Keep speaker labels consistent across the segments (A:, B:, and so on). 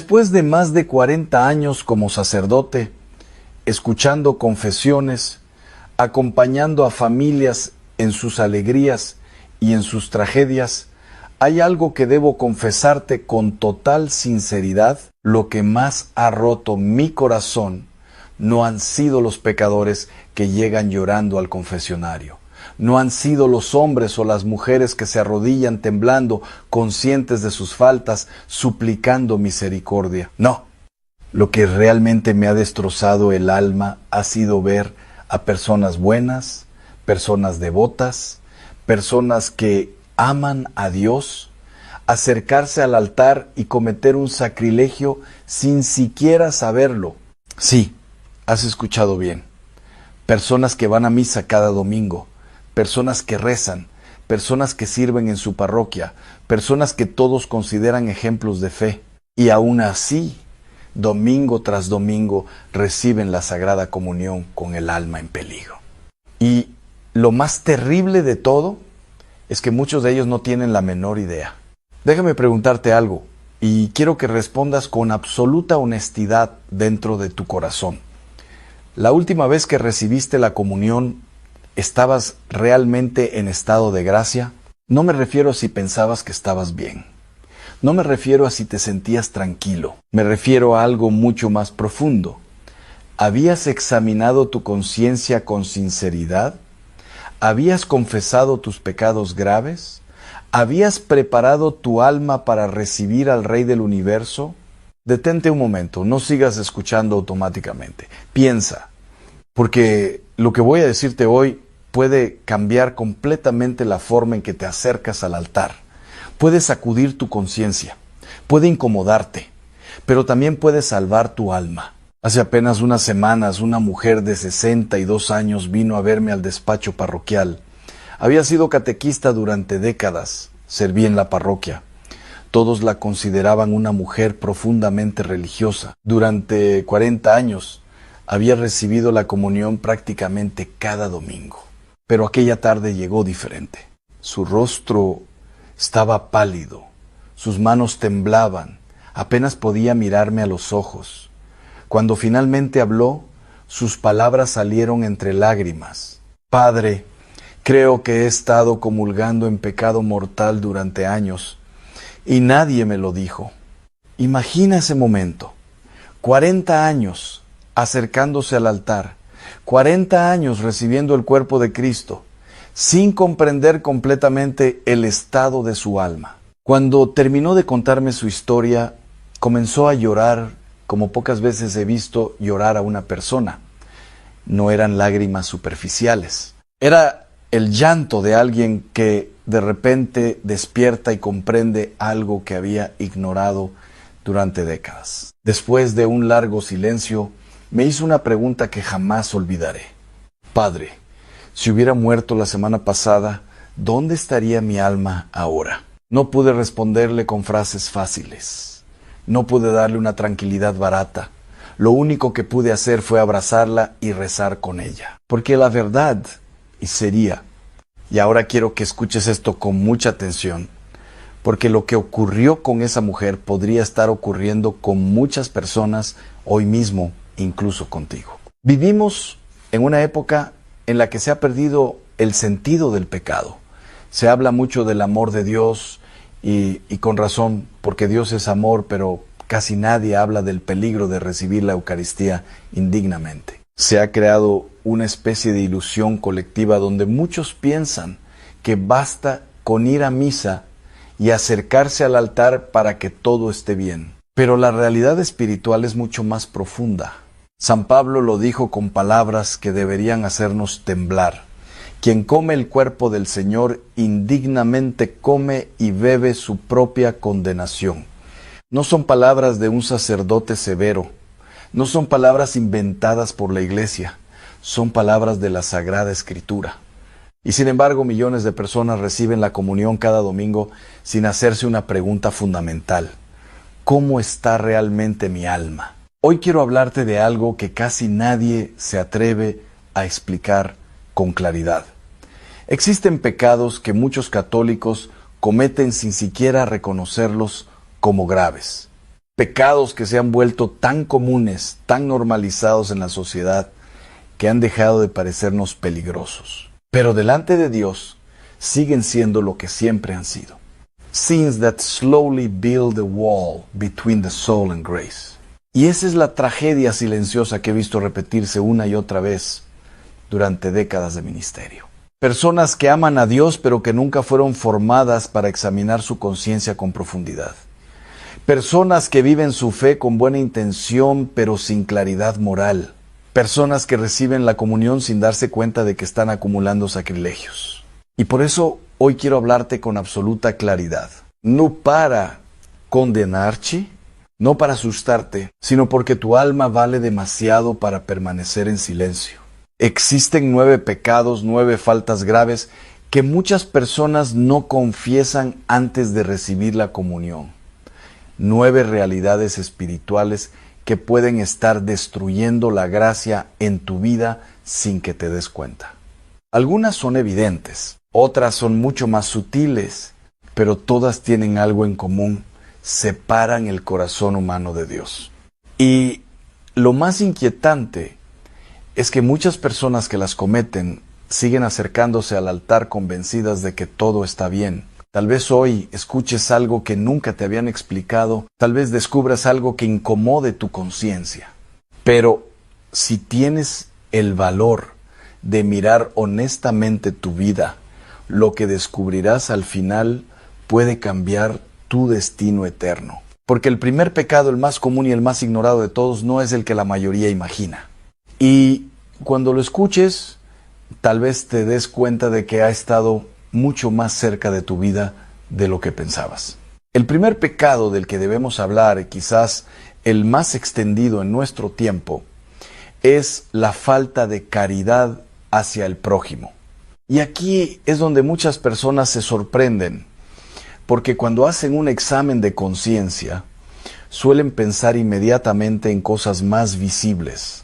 A: después de más de 40 años como sacerdote, escuchando confesiones, acompañando a familias en sus alegrías y en sus tragedias, hay algo que debo confesarte con total sinceridad. Lo que más ha roto mi corazón no han sido los pecadores que llegan llorando al confesionario. No han sido los hombres o las mujeres que se arrodillan temblando, conscientes de sus faltas, suplicando misericordia. No. Lo que realmente me ha destrozado el alma ha sido ver a personas buenas, personas devotas, personas que aman a Dios, acercarse al altar y cometer un sacrilegio sin siquiera saberlo. Sí, has escuchado bien. Personas que van a misa cada domingo, personas que rezan, personas que sirven en su parroquia, personas que todos consideran ejemplos de fe. Y aún así, domingo tras domingo, reciben la Sagrada Comunión con el alma en peligro. Y lo más terrible de todo es que muchos de ellos no tienen la menor idea. Déjame preguntarte algo, y quiero que respondas con absoluta honestidad dentro de tu corazón. La última vez que recibiste la comunión, ¿estabas realmente en estado de gracia? No me refiero a si pensabas que estabas bien. No me refiero a si te sentías tranquilo. Me refiero a algo mucho más profundo. ¿Habías examinado tu conciencia con sinceridad? ¿Habías confesado tus pecados graves? ¿Habías preparado tu alma para recibir al Rey del Universo? Detente un momento, no sigas escuchando automáticamente. Piensa, porque lo que voy a decirte hoy puede cambiar completamente la forma en que te acercas al altar. Puede sacudir tu conciencia, puede incomodarte, pero también puede salvar tu alma. Hace apenas unas semanas, una mujer de 62 años vino a verme al despacho parroquial. Había sido catequista durante décadas, serví en la parroquia. Todos la consideraban una mujer profundamente religiosa. Durante 40 años había recibido la comunión prácticamente cada domingo. Pero aquella tarde llegó diferente. Su rostro estaba pálido, sus manos temblaban, apenas podía mirarme a los ojos. Cuando finalmente habló, sus palabras salieron entre lágrimas. Padre, creo que he estado comulgando en pecado mortal durante años y nadie me lo dijo. Imagina ese momento, 40 años acercándose al altar, 40 años recibiendo el cuerpo de Cristo, sin comprender completamente el estado de su alma. Cuando terminó de contarme su historia, comenzó a llorar como pocas veces he visto llorar a una persona. No eran lágrimas superficiales. Era el llanto de alguien que de repente despierta y comprende algo que había ignorado durante décadas. Después de un largo silencio, me hizo una pregunta que jamás olvidaré. Padre, si hubiera muerto la semana pasada, ¿dónde estaría mi alma ahora? No pude responderle con frases fáciles. No pude darle una tranquilidad barata. Lo único que pude hacer fue abrazarla y rezar con ella. Porque la verdad, y sería, y ahora quiero que escuches esto con mucha atención, porque lo que ocurrió con esa mujer podría estar ocurriendo con muchas personas hoy mismo, incluso contigo. Vivimos en una época en la que se ha perdido el sentido del pecado. Se habla mucho del amor de Dios y con razón, porque Dios es amor, pero casi nadie habla del peligro de recibir la Eucaristía indignamente. Se ha creado una especie de ilusión colectiva donde muchos piensan que basta con ir a misa y acercarse al altar para que todo esté bien. Pero la realidad espiritual es mucho más profunda. San Pablo lo dijo con palabras que deberían hacernos temblar. Quien come el cuerpo del Señor indignamente come y bebe su propia condenación. No son palabras de un sacerdote severo, no son palabras inventadas por la Iglesia, son palabras de la Sagrada Escritura. Y sin embargo, millones de personas reciben la comunión cada domingo sin hacerse una pregunta fundamental. ¿Cómo está realmente mi alma? Hoy quiero hablarte de algo que casi nadie se atreve a explicar con claridad. Existen pecados que muchos católicos cometen sin siquiera reconocerlos como graves. Pecados que se han vuelto tan comunes, tan normalizados en la sociedad, que han dejado de parecernos peligrosos. Pero delante de Dios siguen siendo lo que siempre han sido. Sins that slowly build a wall between the soul and grace. Y esa es la tragedia silenciosa que he visto repetirse una y otra vez durante décadas de ministerio. Personas que aman a Dios pero que nunca fueron formadas para examinar su conciencia con profundidad. Personas que viven su fe con buena intención pero sin claridad moral. Personas que reciben la comunión sin darse cuenta de que están acumulando sacrilegios. Y por eso hoy quiero hablarte con absoluta claridad. No para condenarte, no para asustarte, sino porque tu alma vale demasiado para permanecer en silencio. Existen 9 pecados, 9 faltas graves que muchas personas no confiesan antes de recibir la comunión. 9 realidades espirituales que pueden estar destruyendo la gracia en tu vida sin que te des cuenta. Algunas son evidentes, otras son mucho más sutiles, pero todas tienen algo en común: separan el corazón humano de Dios. Y lo más inquietante es que muchas personas que las cometen siguen acercándose al altar convencidas de que todo está bien. Tal vez hoy escuches algo que nunca te habían explicado, tal vez descubras algo que incomode tu conciencia. Pero si tienes el valor de mirar honestamente tu vida, lo que descubrirás al final puede cambiar tu destino eterno. Porque el primer pecado, el más común y el más ignorado de todos, no es el que la mayoría imagina. Y cuando lo escuches, tal vez te des cuenta de que ha estado mucho más cerca de tu vida de lo que pensabas. El primer pecado del que debemos hablar, quizás el más extendido en nuestro tiempo, es la falta de caridad hacia el prójimo. Y aquí es donde muchas personas se sorprenden, porque cuando hacen un examen de conciencia, suelen pensar inmediatamente en cosas más visibles: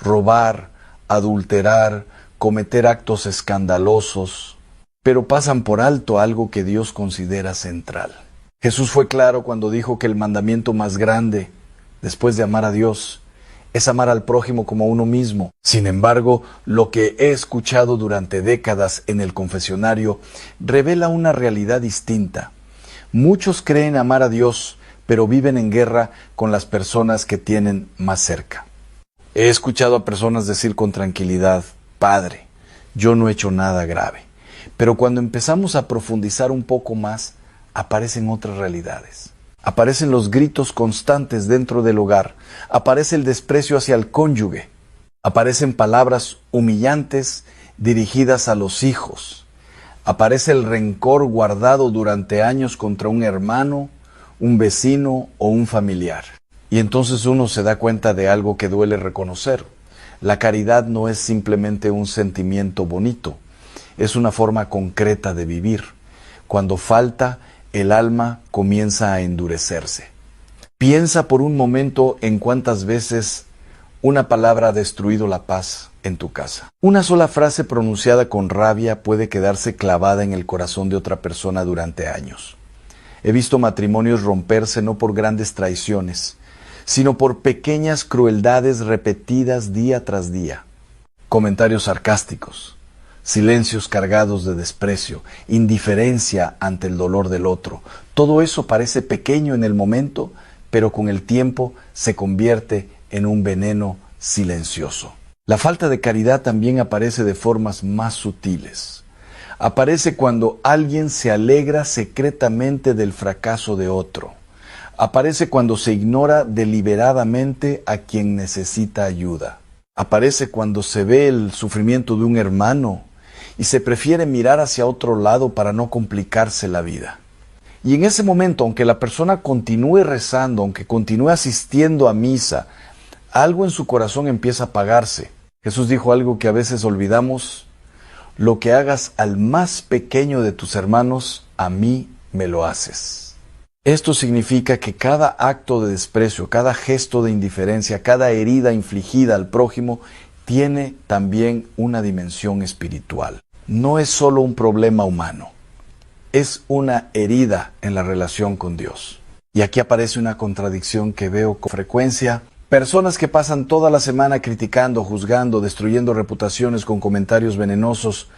A: robar, adulterar, cometer actos escandalosos, pero pasan por alto algo que Dios considera central. Jesús fue claro cuando dijo que el mandamiento más grande, después de amar a Dios, es amar al prójimo como a uno mismo. Sin embargo, lo que he escuchado durante décadas en el confesionario revela una realidad distinta. Muchos creen amar a Dios, pero viven en guerra con las personas que tienen más cerca. He escuchado a personas decir con tranquilidad: Padre, yo no he hecho nada grave. Pero cuando empezamos a profundizar un poco más, aparecen otras realidades. Aparecen los gritos constantes dentro del hogar, aparece el desprecio hacia el cónyuge, aparecen palabras humillantes dirigidas a los hijos, aparece el rencor guardado durante años contra un hermano, un vecino o un familiar. Y entonces uno se da cuenta de algo que duele reconocer. La caridad no es simplemente un sentimiento bonito, es una forma concreta de vivir. Cuando falta, el alma comienza a endurecerse. Piensa por un momento en cuántas veces una palabra ha destruido la paz en tu casa. Una sola frase pronunciada con rabia puede quedarse clavada en el corazón de otra persona durante años. He visto matrimonios romperse no por grandes traiciones, sino por pequeñas crueldades repetidas día tras día. Comentarios sarcásticos, silencios cargados de desprecio, indiferencia ante el dolor del otro. Todo eso parece pequeño en el momento, pero con el tiempo se convierte en un veneno silencioso. La falta de caridad también aparece de formas más sutiles. Aparece cuando alguien se alegra secretamente del fracaso de otro. Aparece cuando se ignora deliberadamente a quien necesita ayuda. Aparece cuando se ve el sufrimiento de un hermano y se prefiere mirar hacia otro lado para no complicarse la vida. Y en ese momento, aunque la persona continúe rezando, aunque continúe asistiendo a misa, algo en su corazón empieza a apagarse. Jesús dijo algo que a veces olvidamos: lo que hagas al más pequeño de tus hermanos, a mí me lo haces. Esto significa que cada acto de desprecio, cada gesto de indiferencia, cada herida infligida al prójimo tiene también una dimensión espiritual. No es solo un problema humano, es una herida en la relación con Dios. Y aquí aparece una contradicción que veo con frecuencia. Personas que pasan toda la semana criticando, juzgando, destruyendo reputaciones con comentarios venenosos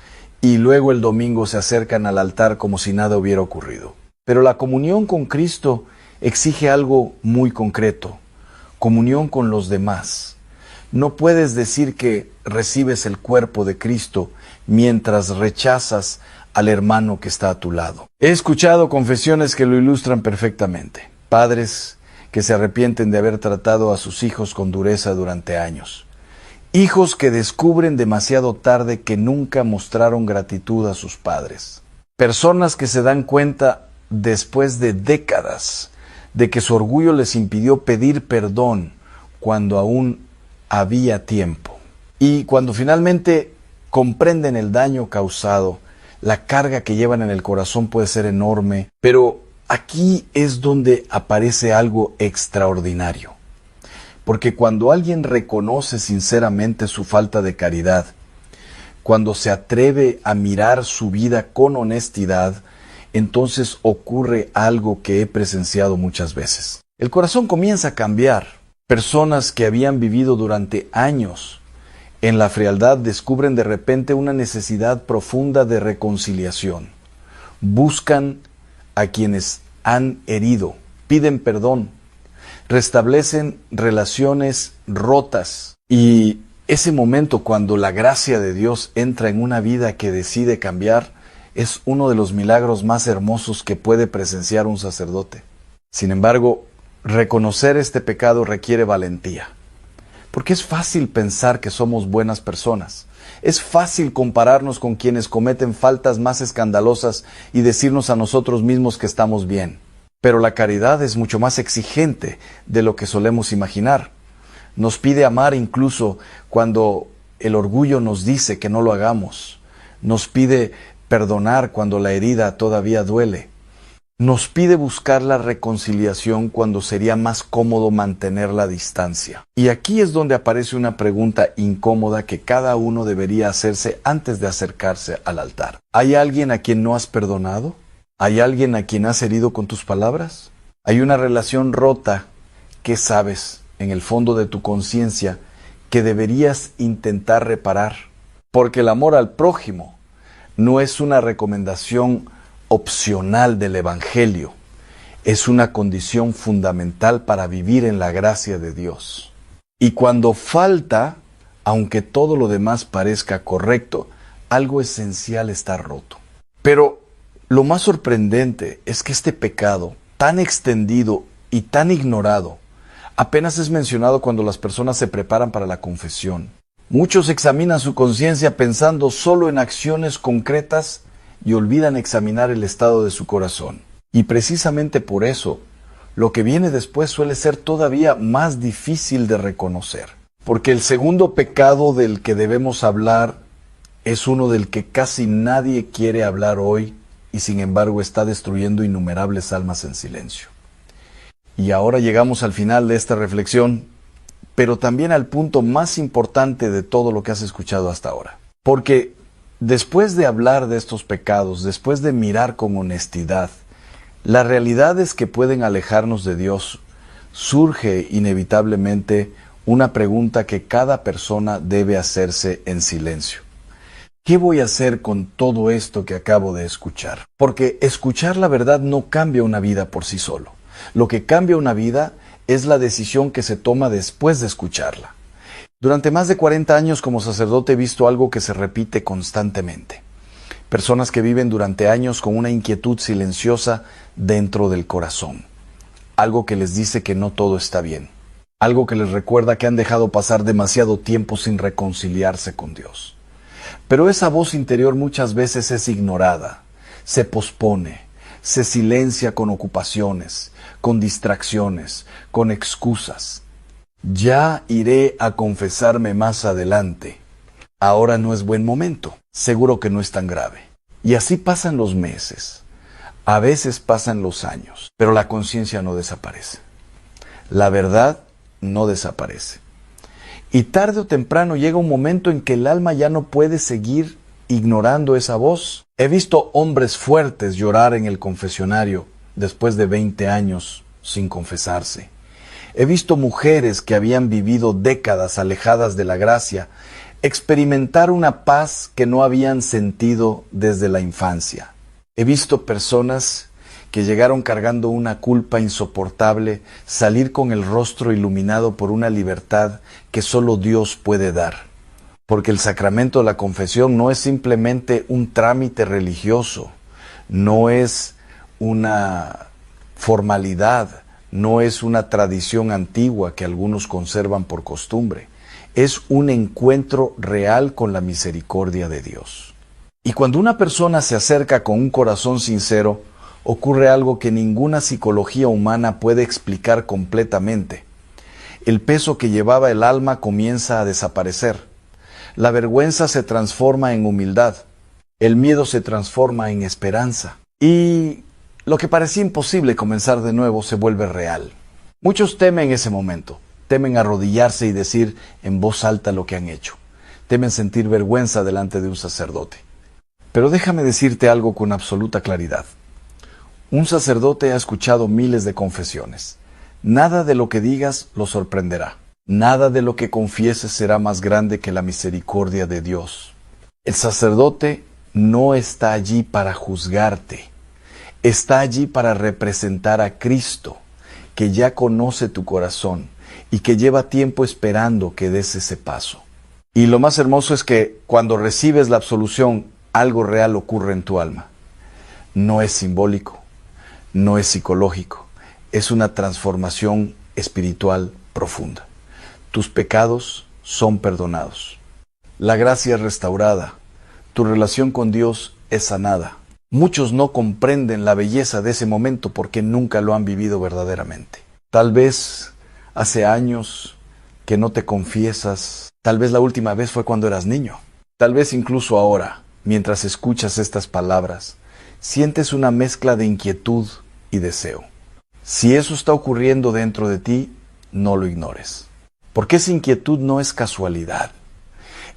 A: y luego el domingo se acercan al altar como si nada hubiera ocurrido. Pero la comunión con Cristo exige algo muy concreto: comunión con los demás. No puedes decir que recibes el cuerpo de Cristo mientras rechazas al hermano que está a tu lado. He escuchado confesiones que lo ilustran perfectamente. Padres que se arrepienten de haber tratado a sus hijos con dureza durante años. Hijos que descubren demasiado tarde que nunca mostraron gratitud a sus padres. Personas que se dan cuenta después de décadas de que su orgullo les impidió pedir perdón cuando aún había tiempo. Y cuando finalmente comprenden el daño causado, la carga que llevan en el corazón puede ser enorme, pero aquí es donde aparece algo extraordinario. Porque cuando alguien reconoce sinceramente su falta de caridad, cuando se atreve a mirar su vida con honestidad, entonces ocurre algo que he presenciado muchas veces. El corazón comienza a cambiar. Personas que habían vivido durante años en la frialdad descubren de repente una necesidad profunda de reconciliación. Buscan a quienes han herido, piden perdón, restablecen relaciones rotas. Y ese momento cuando la gracia de Dios entra en una vida que decide cambiar es uno de los milagros más hermosos que puede presenciar un sacerdote. Sin embargo, reconocer este pecado requiere valentía. Porque es fácil pensar que somos buenas personas. Es fácil compararnos con quienes cometen faltas más escandalosas y decirnos a nosotros mismos que estamos bien. Pero la caridad es mucho más exigente de lo que solemos imaginar. Nos pide amar incluso cuando el orgullo nos dice que no lo hagamos. Nos pide perdonar cuando la herida todavía duele. Nos pide buscar la reconciliación cuando sería más cómodo mantener la distancia. Y aquí es donde aparece una pregunta incómoda que cada uno debería hacerse antes de acercarse al altar. ¿Hay alguien a quien no has perdonado? ¿Hay alguien a quien has herido con tus palabras? ¿Hay una relación rota que sabes en el fondo de tu conciencia que deberías intentar reparar? Porque el amor al prójimo no es una recomendación opcional del Evangelio, es una condición fundamental para vivir en la gracia de Dios. Y cuando falta, aunque todo lo demás parezca correcto, algo esencial está roto. Pero lo más sorprendente es que este pecado, tan extendido y tan ignorado, apenas es mencionado cuando las personas se preparan para la confesión. Muchos examinan su conciencia pensando solo en acciones concretas y olvidan examinar el estado de su corazón. Y precisamente por eso, lo que viene después suele ser todavía más difícil de reconocer. Porque el segundo pecado del que debemos hablar es uno del que casi nadie quiere hablar hoy y sin embargo está destruyendo innumerables almas en silencio. Y ahora llegamos al final de esta reflexión, pero también al punto más importante de todo lo que has escuchado hasta ahora. Porque después de hablar de estos pecados, después de mirar con honestidad las realidades que pueden alejarnos de Dios, surge inevitablemente una pregunta que cada persona debe hacerse en silencio. ¿Qué voy a hacer con todo esto que acabo de escuchar? Porque escuchar la verdad no cambia una vida por sí solo. Lo que cambia una vida es la decisión que se toma después de escucharla. Durante más de 40 años como sacerdote he visto algo que se repite constantemente. Personas que viven durante años con una inquietud silenciosa dentro del corazón. Algo que les dice que no todo está bien. Algo que les recuerda que han dejado pasar demasiado tiempo sin reconciliarse con Dios. Pero esa voz interior muchas veces es ignorada, se pospone, se silencia con ocupaciones, con distracciones, con excusas. Ya iré a confesarme más adelante. Ahora no es buen momento. Seguro que no es tan grave. Y así pasan los meses. A veces pasan los años. Pero la conciencia no desaparece. La verdad no desaparece. Y tarde o temprano llega un momento en que el alma ya no puede seguir ignorando esa voz. He visto hombres fuertes llorar en el confesionario después de 20 años sin confesarse. He visto mujeres que habían vivido décadas alejadas de la gracia experimentar una paz que no habían sentido desde la infancia. He visto personas que llegaron cargando una culpa insoportable salir con el rostro iluminado por una libertad que solo Dios puede dar. Porque el sacramento de la confesión no es simplemente un trámite religioso, no es una formalidad, no es una tradición antigua que algunos conservan por costumbre. Es un encuentro real con la misericordia de Dios. Y cuando una persona se acerca con un corazón sincero, ocurre algo que ninguna psicología humana puede explicar completamente. El peso que llevaba el alma comienza a desaparecer. La vergüenza se transforma en humildad. El miedo se transforma en esperanza. Y lo que parecía imposible comenzar de nuevo se vuelve real. Muchos temen ese momento. Temen arrodillarse y decir en voz alta lo que han hecho. Temen sentir vergüenza delante de un sacerdote. Pero déjame decirte algo con absoluta claridad. Un sacerdote ha escuchado miles de confesiones. Nada de lo que digas lo sorprenderá. Nada de lo que confieses será más grande que la misericordia de Dios. El sacerdote no está allí para juzgarte. Está allí para representar a Cristo, que ya conoce tu corazón y que lleva tiempo esperando que des ese paso. Y lo más hermoso es que cuando recibes la absolución, algo real ocurre en tu alma. No es simbólico, no es psicológico, es una transformación espiritual profunda. Tus pecados son perdonados. La gracia es restaurada. Tu relación con Dios es sanada. Muchos no comprenden la belleza de ese momento porque nunca lo han vivido verdaderamente. Tal vez hace años que no te confiesas. Tal vez la última vez fue cuando eras niño. Tal vez incluso ahora, mientras escuchas estas palabras, sientes una mezcla de inquietud y deseo. Si eso está ocurriendo dentro de ti, no lo ignores. Porque esa inquietud no es casualidad.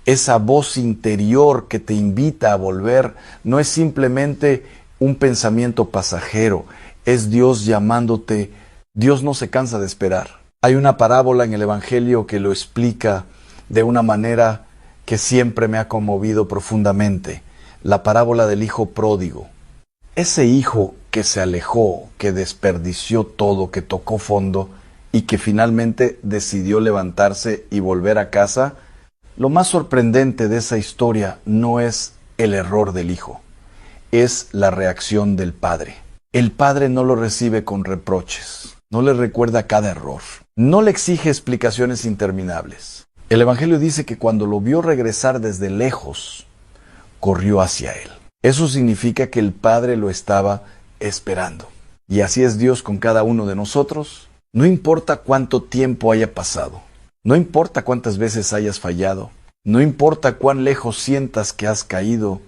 A: Esa voz interior que te invita a volver no es simplemente un pensamiento pasajero, es Dios llamándote. Dios no se cansa de esperar. Hay una parábola en el Evangelio que lo explica de una manera que siempre me ha conmovido profundamente. La parábola del hijo pródigo. Ese hijo que se alejó, que desperdició todo, que tocó fondo y que finalmente decidió levantarse y volver a casa. Lo más sorprendente de esa historia no es el error del hijo, es la reacción del padre. El padre no lo recibe con reproches, no le recuerda cada error, no le exige explicaciones interminables. El Evangelio dice que cuando lo vio regresar desde lejos, corrió hacia él. Eso significa que el padre lo estaba esperando. Y así es Dios con cada uno de nosotros. No importa cuánto tiempo haya pasado. No importa cuántas veces hayas fallado, no importa cuán lejos sientas que has caído,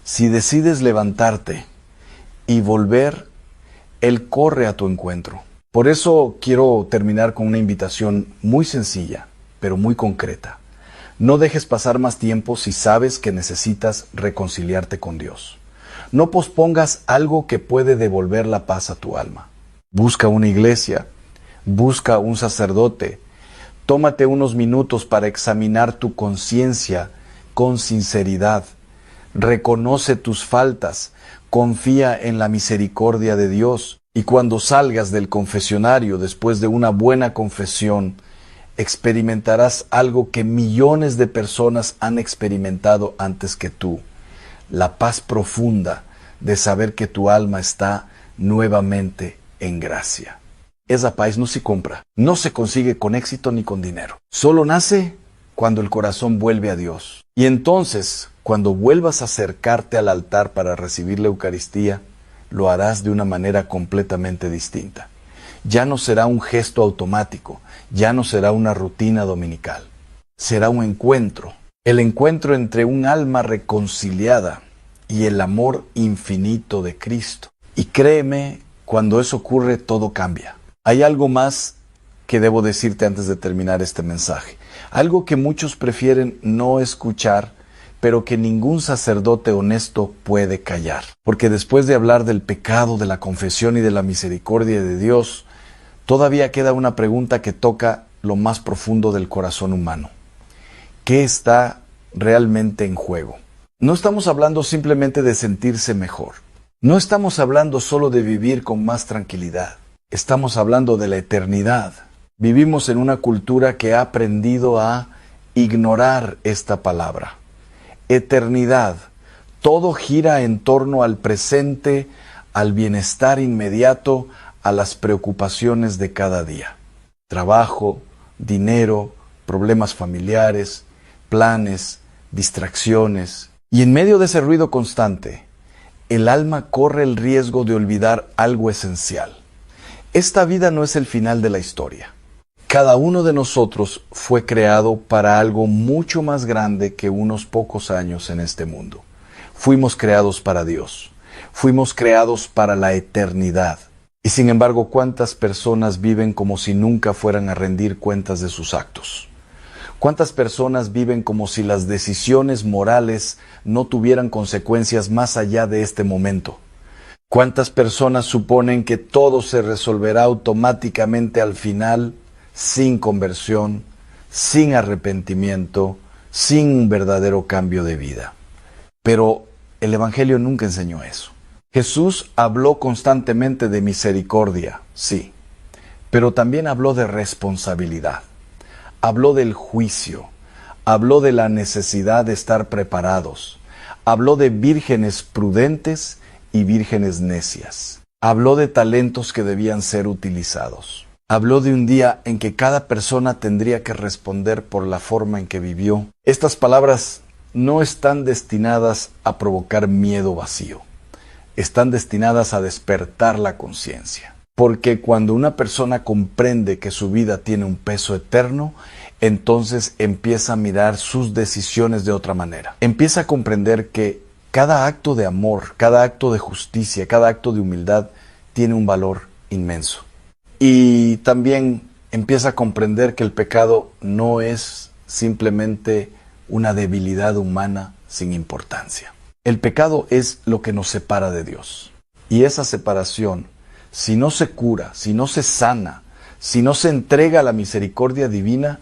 A: si decides levantarte y volver, Él corre a tu encuentro. Por eso quiero terminar con una invitación muy sencilla, pero muy concreta. No dejes pasar más tiempo si sabes que necesitas reconciliarte con Dios. No pospongas algo que puede devolver la paz a tu alma. Busca una iglesia, busca un sacerdote. Tómate unos minutos para examinar tu conciencia con sinceridad. Reconoce tus faltas, confía en la misericordia de Dios y cuando salgas del confesionario después de una buena confesión, experimentarás algo que millones de personas han experimentado antes que tú. La paz profunda de saber que tu alma está nuevamente en gracia. Esa paz no se compra, no se consigue con éxito ni con dinero. Solo nace cuando el corazón vuelve a Dios. Y entonces, cuando vuelvas a acercarte al altar para recibir la Eucaristía, lo harás de una manera completamente distinta. Ya no será un gesto automático, ya no será una rutina dominical. Será un encuentro, el encuentro entre un alma reconciliada y el amor infinito de Cristo. Y créeme, cuando eso ocurre, todo cambia. Hay algo más que debo decirte antes de terminar este mensaje. Algo que muchos prefieren no escuchar, pero que ningún sacerdote honesto puede callar. Porque después de hablar del pecado, de la confesión y de la misericordia de Dios, todavía queda una pregunta que toca lo más profundo del corazón humano. ¿Qué está realmente en juego? No estamos hablando simplemente de sentirse mejor. No estamos hablando solo de vivir con más tranquilidad. Estamos hablando de la eternidad. Vivimos en una cultura que ha aprendido a ignorar esta palabra. Eternidad. Todo gira en torno al presente, al bienestar inmediato, a las preocupaciones de cada día. Trabajo, dinero, problemas familiares, planes, distracciones. Y en medio de ese ruido constante, el alma corre el riesgo de olvidar algo esencial. Esta vida no es el final de la historia. Cada uno de nosotros fue creado para algo mucho más grande que unos pocos años en este mundo. Fuimos creados para Dios. Fuimos creados para la eternidad. Y sin embargo, ¿cuántas personas viven como si nunca fueran a rendir cuentas de sus actos? ¿Cuántas personas viven como si las decisiones morales no tuvieran consecuencias más allá de este momento? ¿Cuántas personas suponen que todo se resolverá automáticamente al final, sin conversión, sin arrepentimiento, sin un verdadero cambio de vida? Pero el Evangelio nunca enseñó eso. Jesús habló constantemente de misericordia, sí, pero también habló de responsabilidad. Habló del juicio, habló de la necesidad de estar preparados, habló de vírgenes prudentes y vírgenes necias. Habló de talentos que debían ser utilizados. Habló de un día en que cada persona tendría que responder por la forma en que vivió. Estas palabras no están destinadas a provocar miedo vacío. Están destinadas a despertar la conciencia. Porque cuando una persona comprende que su vida tiene un peso eterno, entonces empieza a mirar sus decisiones de otra manera. Empieza a comprender que cada acto de amor, cada acto de justicia, cada acto de humildad tiene un valor inmenso. Y también empieza a comprender que el pecado no es simplemente una debilidad humana sin importancia. El pecado es lo que nos separa de Dios. Y esa separación, si no se cura, si no se sana, si no se entrega a la misericordia divina,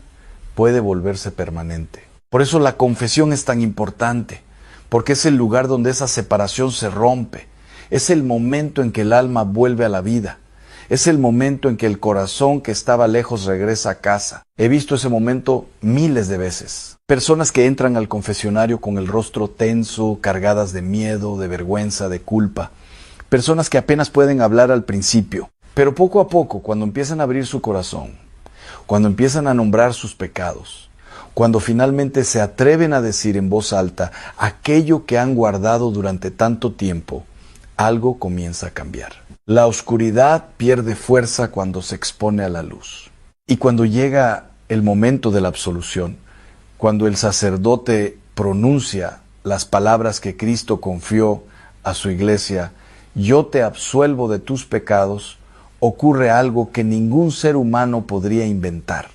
A: puede volverse permanente. Por eso la confesión es tan importante, porque es el lugar donde esa separación se rompe. Es el momento en que el alma vuelve a la vida. Es el momento en que el corazón que estaba lejos regresa a casa. He visto ese momento miles de veces. Personas que entran al confesionario con el rostro tenso, cargadas de miedo, de vergüenza, de culpa. Personas que apenas pueden hablar al principio. Pero poco a poco, cuando empiezan a abrir su corazón, cuando empiezan a nombrar sus pecados, cuando finalmente se atreven a decir en voz alta aquello que han guardado durante tanto tiempo, algo comienza a cambiar. La oscuridad pierde fuerza cuando se expone a la luz. Y cuando llega el momento de la absolución, cuando el sacerdote pronuncia las palabras que Cristo confió a su iglesia, yo te absuelvo de tus pecados, ocurre algo que ningún ser humano podría inventar.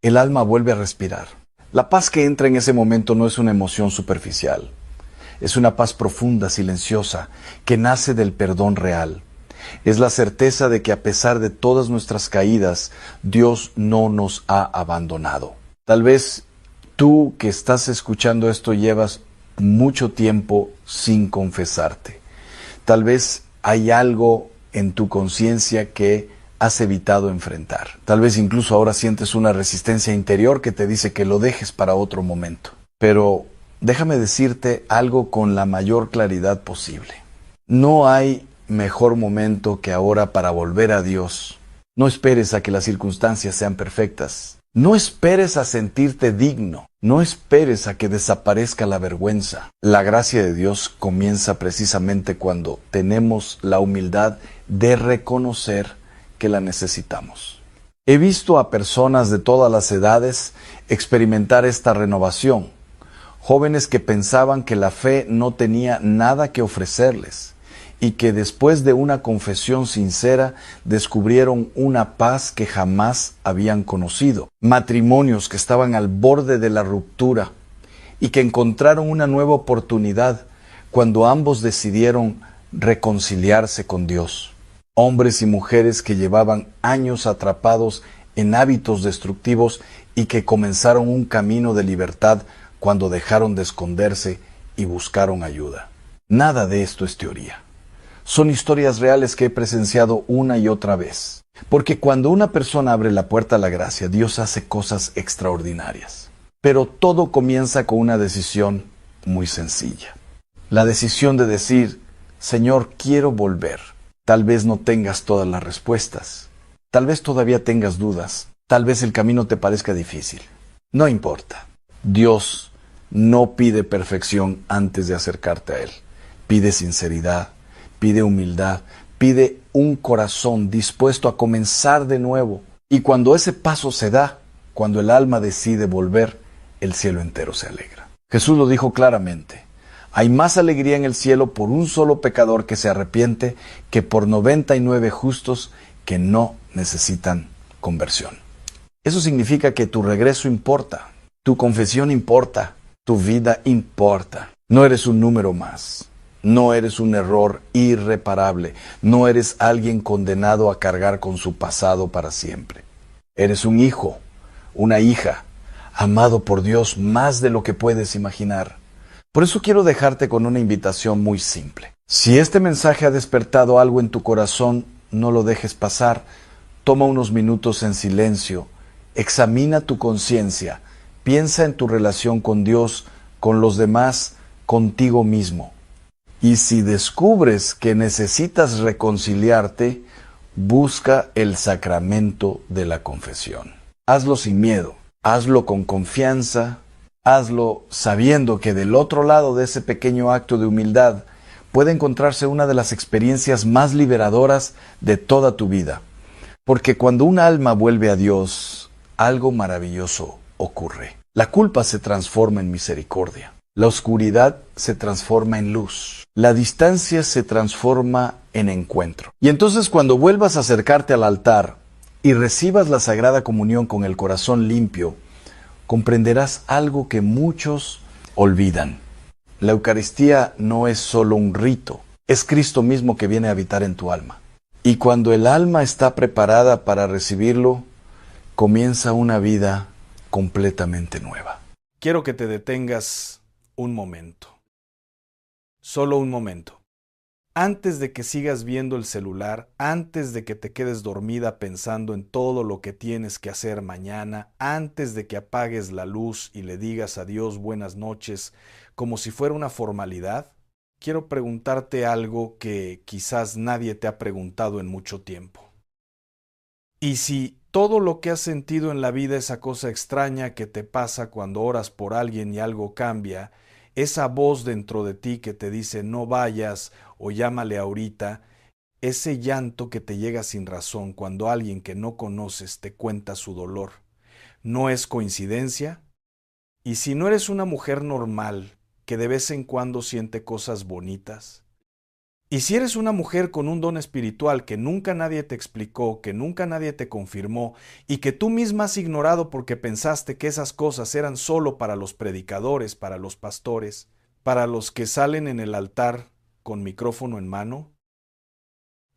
A: El alma vuelve a respirar. La paz que entra en ese momento no es una emoción superficial. Es una paz profunda, silenciosa, que nace del perdón real. Es la certeza de que a pesar de todas nuestras caídas, Dios no nos ha abandonado. Tal vez tú que estás escuchando esto llevas mucho tiempo sin confesarte. Tal vez hay algo en tu conciencia que has evitado enfrentar. Tal vez incluso ahora sientes una resistencia interior que te dice que lo dejes para otro momento. Pero déjame decirte algo con la mayor claridad posible. No hay mejor momento que ahora para volver a Dios. No esperes a que las circunstancias sean perfectas. No esperes a sentirte digno. No esperes a que desaparezca la vergüenza. La gracia de Dios comienza precisamente cuando tenemos la humildad de reconocer que la necesitamos. He visto a personas de todas las edades experimentar esta renovación. Jóvenes que pensaban que la fe no tenía nada que ofrecerles y que después de una confesión sincera descubrieron una paz que jamás habían conocido. Matrimonios que estaban al borde de la ruptura y que encontraron una nueva oportunidad cuando ambos decidieron reconciliarse con Dios. Hombres y mujeres que llevaban años atrapados en hábitos destructivos y que comenzaron un camino de libertad cuando dejaron de esconderse y buscaron ayuda. Nada de esto es teoría. Son historias reales que he presenciado una y otra vez. Porque cuando una persona abre la puerta a la gracia, Dios hace cosas extraordinarias. Pero todo comienza con una decisión muy sencilla. La decisión de decir, Señor, quiero volver. Tal vez no tengas todas las respuestas. Tal vez todavía tengas dudas. Tal vez el camino te parezca difícil. No importa. Dios no pide perfección antes de acercarte a Él. Pide sinceridad, pide humildad, pide un corazón dispuesto a comenzar de nuevo. Y cuando ese paso se da, cuando el alma decide volver, el cielo entero se alegra. Jesús lo dijo claramente. Hay más alegría en el cielo por un solo pecador que se arrepiente que por 99 justos que no necesitan conversión. Eso significa que tu regreso importa, tu confesión importa, tu vida importa. No eres un número más, no eres un error irreparable, no eres alguien condenado a cargar con su pasado para siempre. Eres un hijo, una hija, amado por Dios más de lo que puedes imaginar. Por eso quiero dejarte con una invitación muy simple. Si este mensaje ha despertado algo en tu corazón, no lo dejes pasar. Toma unos minutos en silencio, examina tu conciencia, piensa en tu relación con Dios, con los demás, contigo mismo. Y si descubres que necesitas reconciliarte, busca el sacramento de la confesión. Hazlo sin miedo, hazlo con confianza, hazlo sabiendo que del otro lado de ese pequeño acto de humildad puede encontrarse una de las experiencias más liberadoras de toda tu vida. Porque cuando un alma vuelve a Dios, algo maravilloso ocurre. La culpa se transforma en misericordia. La oscuridad se transforma en luz. La distancia se transforma en encuentro. Y entonces cuando vuelvas a acercarte al altar y recibas la Sagrada Comunión con el corazón limpio, comprenderás algo que muchos olvidan. La Eucaristía no es solo un rito, es Cristo mismo que viene a habitar en tu alma. Y cuando el alma está preparada para recibirlo, comienza una vida completamente nueva. Quiero que te detengas un momento. Solo un momento. Antes de que sigas viendo el celular, antes de que te quedes dormida pensando en todo lo que tienes que hacer mañana, antes de que apagues la luz y le digas a Dios buenas noches como si fuera una formalidad, quiero preguntarte algo que quizás nadie te ha preguntado en mucho tiempo. ¿Y si todo lo que has sentido en la vida, esa cosa extraña que te pasa cuando oras por alguien y algo cambia, esa voz dentro de ti que te dice no vayas o llámale ahorita, ese llanto que te llega sin razón cuando alguien que no conoces te cuenta su dolor, ¿no es coincidencia? Y si no eres una mujer normal que de vez en cuando siente cosas bonitas, y si eres una mujer con un don espiritual que nunca nadie te explicó, que nunca nadie te confirmó y que tú misma has ignorado porque pensaste que esas cosas eran solo para los predicadores, para los pastores, para los que salen en el altar con micrófono en mano,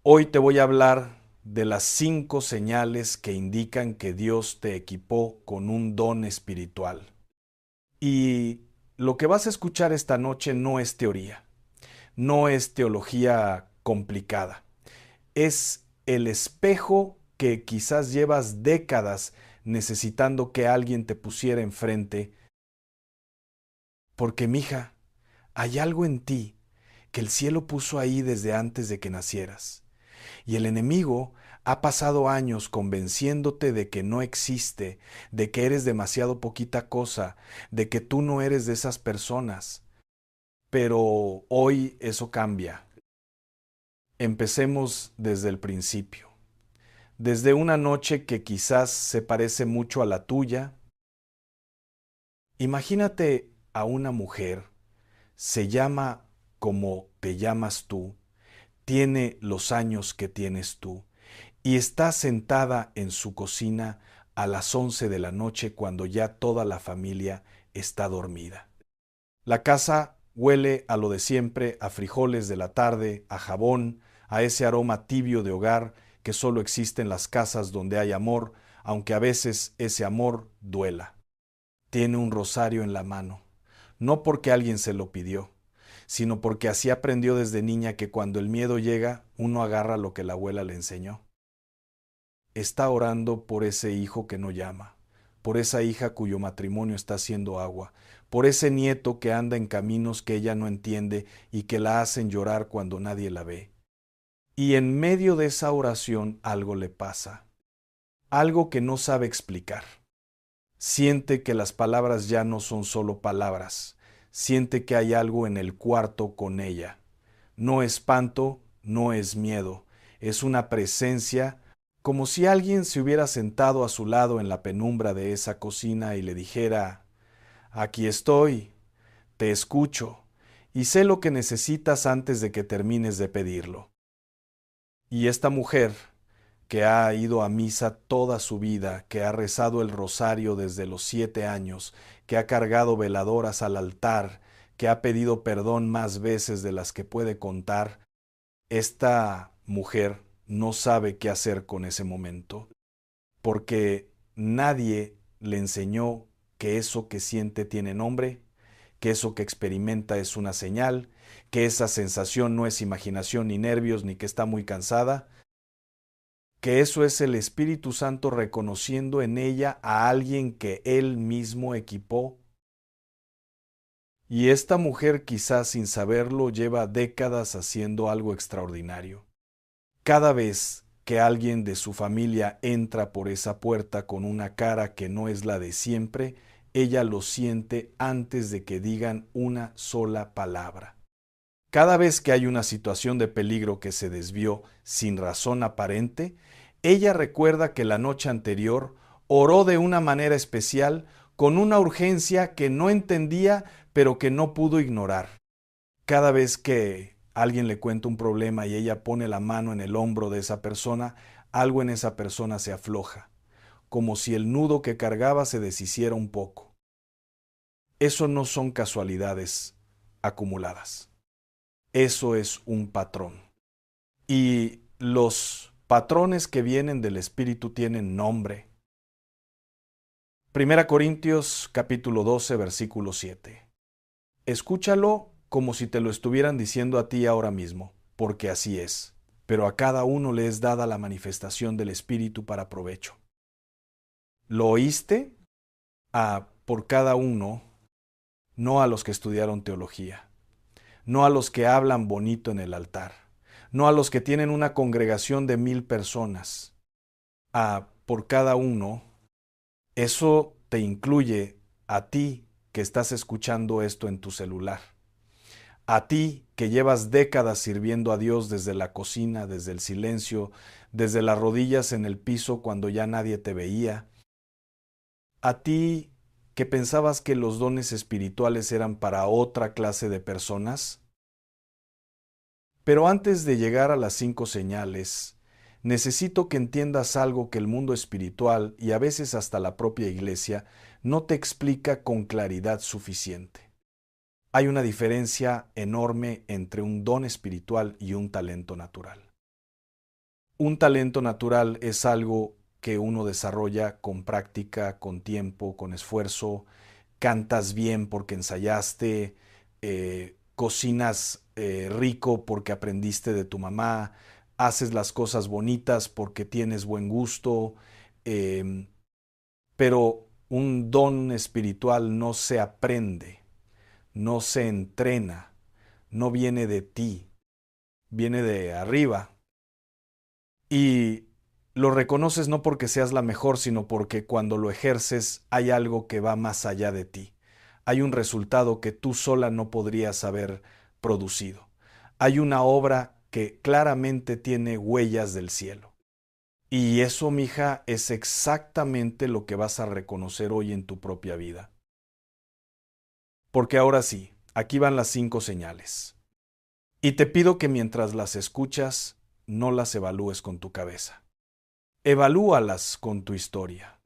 A: hoy te voy a hablar de las 5 señales que indican que Dios te equipó con un don espiritual. Y lo que vas a escuchar esta noche no es teoría. No es teología complicada. Es el espejo que quizás llevas décadas necesitando que alguien te pusiera enfrente. Porque, mija, hay algo en ti que el cielo puso ahí desde antes de que nacieras. Y el enemigo ha pasado años convenciéndote de que no existe, de que eres demasiado poquita cosa, de que tú no eres de esas personas. Pero hoy eso cambia. Empecemos desde el principio. Desde una noche que quizás se parece mucho a la tuya. Imagínate a una mujer, se llama como te llamas tú, tiene los años que tienes tú, y está sentada en su cocina a las 11 de la noche cuando ya toda la familia está dormida. La casa huele a lo de siempre, a frijoles de la tarde, a jabón, a ese aroma tibio de hogar que solo existe en las casas donde hay amor, aunque a veces ese amor duela. Tiene un rosario en la mano, no porque alguien se lo pidió, sino porque así aprendió desde niña que cuando el miedo llega, uno agarra lo que la abuela le enseñó. Está orando por ese hijo que no llama, por esa hija cuyo matrimonio está haciendo agua, por ese nieto que anda en caminos que ella no entiende y que la hacen llorar cuando nadie la ve. Y en medio de esa oración algo le pasa, algo que no sabe explicar. Siente que las palabras ya no son solo palabras, siente que hay algo en el cuarto con ella. No espanto, no es miedo, es una presencia, como si alguien se hubiera sentado a su lado en la penumbra de esa cocina y le dijera: aquí estoy, te escucho, y sé lo que necesitas antes de que termines de pedirlo. Y esta mujer, que ha ido a misa toda su vida, que ha rezado el rosario desde los 7 años, que ha cargado veladoras al altar, que ha pedido perdón más veces de las que puede contar, esta mujer no sabe qué hacer con ese momento, porque nadie le enseñó que eso que siente tiene nombre, que eso que experimenta es una señal, que esa sensación no es imaginación ni nervios, ni que está muy cansada, que eso es el Espíritu Santo reconociendo en ella a alguien que Él mismo equipó. Y esta mujer, quizás sin saberlo, lleva décadas haciendo algo extraordinario. Cada vez que alguien de su familia entra por esa puerta con una cara que no es la de siempre, ella lo siente antes de que digan una sola palabra. Cada vez que hay una situación de peligro que se desvió sin razón aparente, ella recuerda que la noche anterior oró de una manera especial, con una urgencia que no entendía, pero que no pudo ignorar. Cada vez que alguien le cuenta un problema y ella pone la mano en el hombro de esa persona, algo en esa persona se afloja, como si el nudo que cargaba se deshiciera un poco. Eso no son casualidades acumuladas. Eso es un patrón. Y los patrones que vienen del Espíritu tienen nombre. 1 Corintios capítulo 12, versículo 7. Escúchalo como si te lo estuvieran diciendo a ti ahora mismo, porque así es. Pero a cada uno le es dada la manifestación del Espíritu para provecho. ¿Lo oíste? Por cada uno, no a los que estudiaron teología, no a los que hablan bonito en el altar, no a los que tienen una congregación de 1000 personas, por cada uno. Eso te incluye a ti que estás escuchando esto en tu celular, a ti que llevas décadas sirviendo a Dios desde la cocina, desde el silencio, desde las rodillas en el piso cuando ya nadie te veía, a ti que pensabas que los dones espirituales eran para otra clase de personas. Pero antes de llegar a las 5 señales, necesito que entiendas algo que el mundo espiritual y a veces hasta la propia iglesia no te explica con claridad suficiente. Hay una diferencia enorme entre un don espiritual y un talento natural. Un talento natural es algo que uno desarrolla con práctica, con tiempo, con esfuerzo. Cantas bien porque ensayaste, cocinas rico porque aprendiste de tu mamá, haces las cosas bonitas porque tienes buen gusto, pero un don espiritual no se aprende, no se entrena, no viene de ti, viene de arriba. Y lo reconoces no porque seas la mejor, sino porque cuando lo ejerces hay algo que va más allá de ti. Hay un resultado que tú sola no podrías haber producido. Hay una obra que claramente tiene huellas del cielo. Y eso, mija, es exactamente lo que vas a reconocer hoy en tu propia vida. Porque ahora sí, aquí van las 5 señales. Y te pido que mientras las escuchas, no las evalúes con tu cabeza. Evalúalas con tu historia.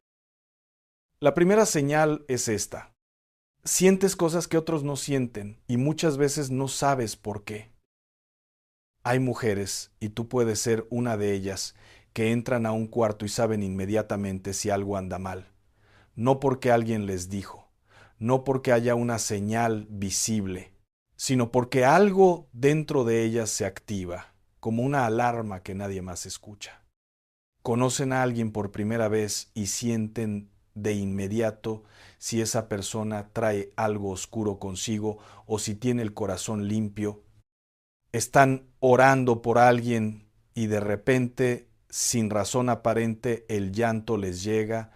A: La primera señal es esta. Sientes cosas que otros no sienten y muchas veces no sabes por qué. Hay mujeres, y tú puedes ser una de ellas, que entran a un cuarto y saben inmediatamente si algo anda mal. No porque alguien les dijo, no porque haya una señal visible, sino porque algo dentro de ellas se activa, como una alarma que nadie más escucha. Conocen a alguien por primera vez y sienten de inmediato si esa persona trae algo oscuro consigo o si tiene el corazón limpio. Están orando por alguien y de repente, sin razón aparente, el llanto les llega,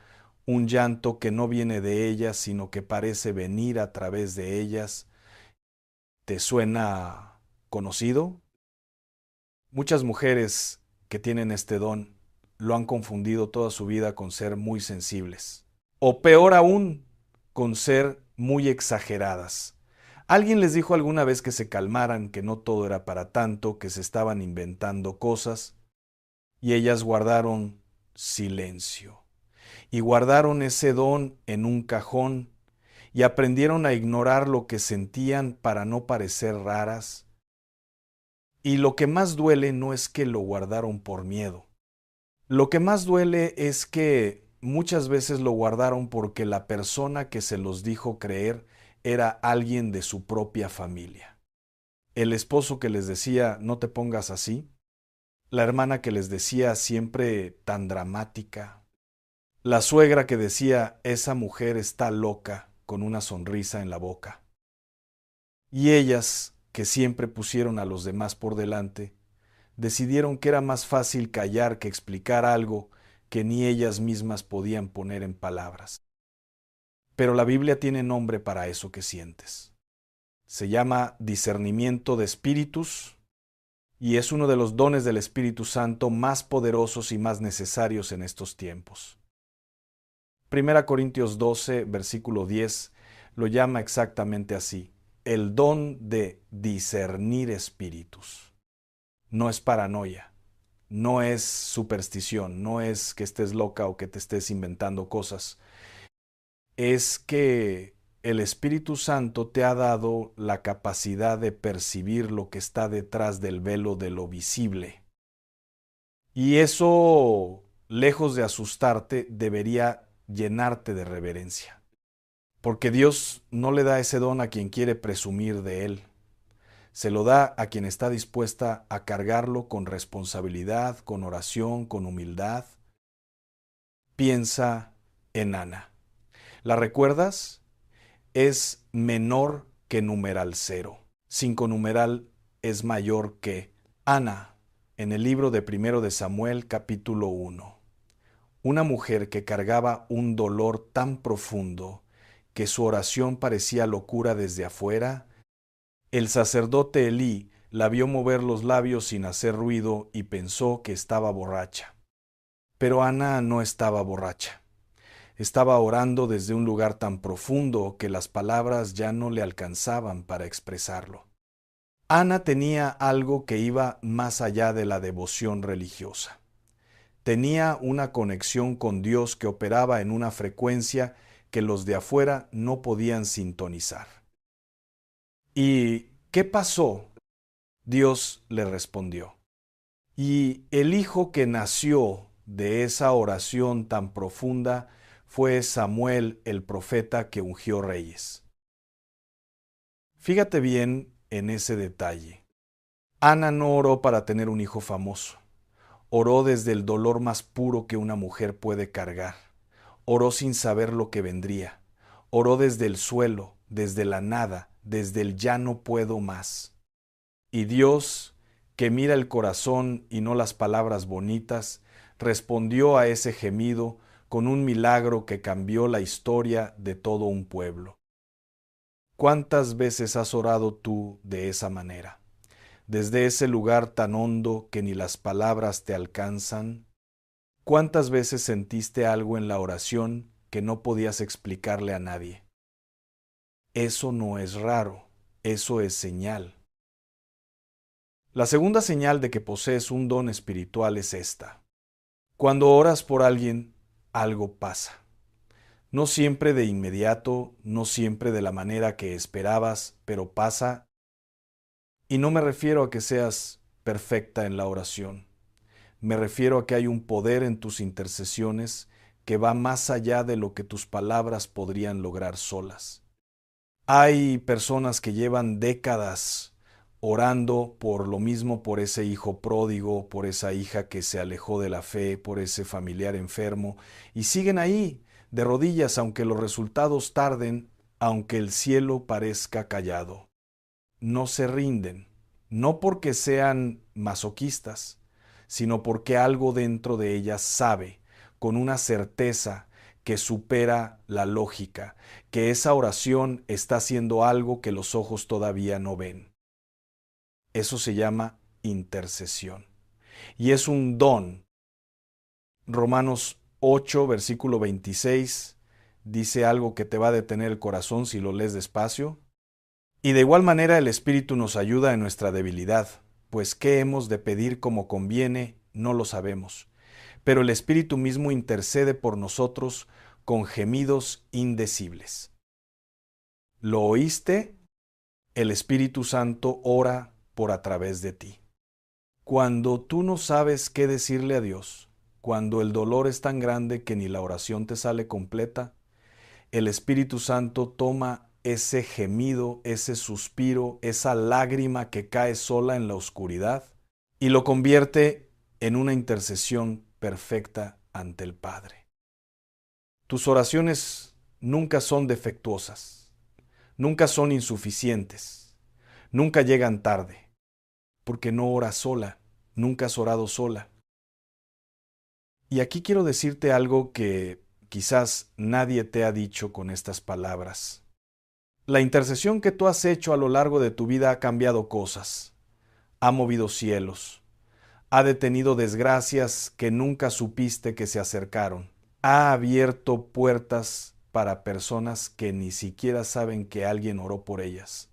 A: un llanto que no viene de ellas, sino que parece venir a través de ellas. ¿Te suena conocido? Muchas mujeres que tienen este don lo han confundido toda su vida con ser muy sensibles. O peor aún, con ser muy exageradas. Alguien les dijo alguna vez que se calmaran, que no todo era para tanto, que se estaban inventando cosas, y ellas guardaron silencio. Y guardaron ese don en un cajón, y aprendieron a ignorar lo que sentían para no parecer raras. Y lo que más duele no es que lo guardaron por miedo. Lo que más duele es que muchas veces lo guardaron porque la persona que se los dijo creer era alguien de su propia familia. El esposo que les decía, no te pongas así. La hermana que les decía, siempre tan dramática. La suegra que decía, esa mujer está loca, con una sonrisa en la boca. Y ellas, que siempre pusieron a los demás por delante, decidieron que era más fácil callar que explicar algo que ni ellas mismas podían poner en palabras. Pero la Biblia tiene nombre para eso que sientes. Se llama discernimiento de espíritus y es uno de los dones del Espíritu Santo más poderosos y más necesarios en estos tiempos. 1 Corintios 12, versículo 10, lo llama exactamente así: el don de discernir espíritus. No es paranoia, no es superstición, no es que estés loca o que te estés inventando cosas. Es que el Espíritu Santo te ha dado la capacidad de percibir lo que está detrás del velo de lo visible. Y eso, lejos de asustarte, debería llenarte de reverencia. Porque Dios no le da ese don a quien quiere presumir de él. Se lo da a quien está dispuesta a cargarlo con responsabilidad, con oración, con humildad. Piensa en Ana. ¿La recuerdas? Es menor que numeral 0. 5 numeral es mayor que Ana, en el libro de 1 de Samuel, capítulo 1. Una mujer que cargaba un dolor tan profundo que su oración parecía locura desde afuera. El sacerdote Elí la vio mover los labios sin hacer ruido y pensó que estaba borracha. Pero Ana no estaba borracha. Estaba orando desde un lugar tan profundo que las palabras ya no le alcanzaban para expresarlo. Ana tenía algo que iba más allá de la devoción religiosa. Tenía una conexión con Dios que operaba en una frecuencia que los de afuera no podían sintonizar. ¿Y qué pasó? Dios le respondió. Y el hijo que nació de esa oración tan profunda fue Samuel, el profeta que ungió reyes. Fíjate bien en ese detalle. Ana no oró para tener un hijo famoso. Oró desde el dolor más puro que una mujer puede cargar. Oró sin saber lo que vendría. Oró desde el suelo, desde la nada, desde el ya no puedo más. Y Dios, que mira el corazón y no las palabras bonitas, respondió a ese gemido con un milagro que cambió la historia de todo un pueblo. ¿Cuántas veces has orado tú de esa manera? Desde ese lugar tan hondo que ni las palabras te alcanzan. ¿Cuántas veces sentiste algo en la oración que no podías explicarle a nadie? Eso no es raro, eso es señal. La segunda señal de que posees un don espiritual es esta. Cuando oras por alguien, algo pasa. No siempre de inmediato, no siempre de la manera que esperabas, pero pasa. Y no me refiero a que seas perfecta en la oración. Me refiero a que hay un poder en tus intercesiones que va más allá de lo que tus palabras podrían lograr solas. Hay personas que llevan décadas orando por lo mismo, por ese hijo pródigo, por esa hija que se alejó de la fe, por ese familiar enfermo, y siguen ahí, de rodillas, aunque los resultados tarden, aunque el cielo parezca callado. No se rinden, no porque sean masoquistas, sino porque algo dentro de ellas sabe, con una certeza que supera la lógica, que esa oración está haciendo algo que los ojos todavía no ven. Eso se llama intercesión. Y es un don. Romanos 8, versículo 26, dice algo que te va a detener el corazón si lo lees despacio. Y de igual manera el Espíritu nos ayuda en nuestra debilidad, pues qué hemos de pedir como conviene, no lo sabemos. Pero el Espíritu mismo intercede por nosotros con gemidos indecibles. ¿Lo oíste? El Espíritu Santo ora por a través de ti. Cuando tú no sabes qué decirle a Dios, cuando el dolor es tan grande que ni la oración te sale completa, el Espíritu Santo toma ese gemido, ese suspiro, esa lágrima que cae sola en la oscuridad y lo convierte en una intercesión perfecta ante el Padre. Tus oraciones nunca son defectuosas, nunca son insuficientes, nunca llegan tarde, porque no oras sola, nunca has orado sola. Y aquí quiero decirte algo que quizás nadie te ha dicho con estas palabras. La intercesión que tú has hecho a lo largo de tu vida ha cambiado cosas, ha movido cielos, ha detenido desgracias que nunca supiste que se acercaron, ha abierto puertas para personas que ni siquiera saben que alguien oró por ellas.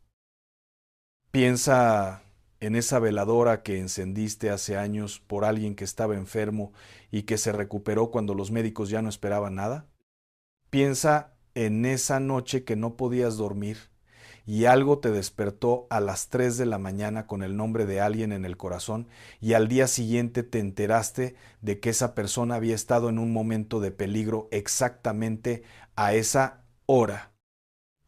A: Piensa en esa veladora que encendiste hace años por alguien que estaba enfermo y que se recuperó cuando los médicos ya no esperaban nada. Piensa en esa noche que no podías dormir y algo te despertó a las 3 de la mañana con el nombre de alguien en el corazón y al día siguiente te enteraste de que esa persona había estado en un momento de peligro exactamente a esa hora.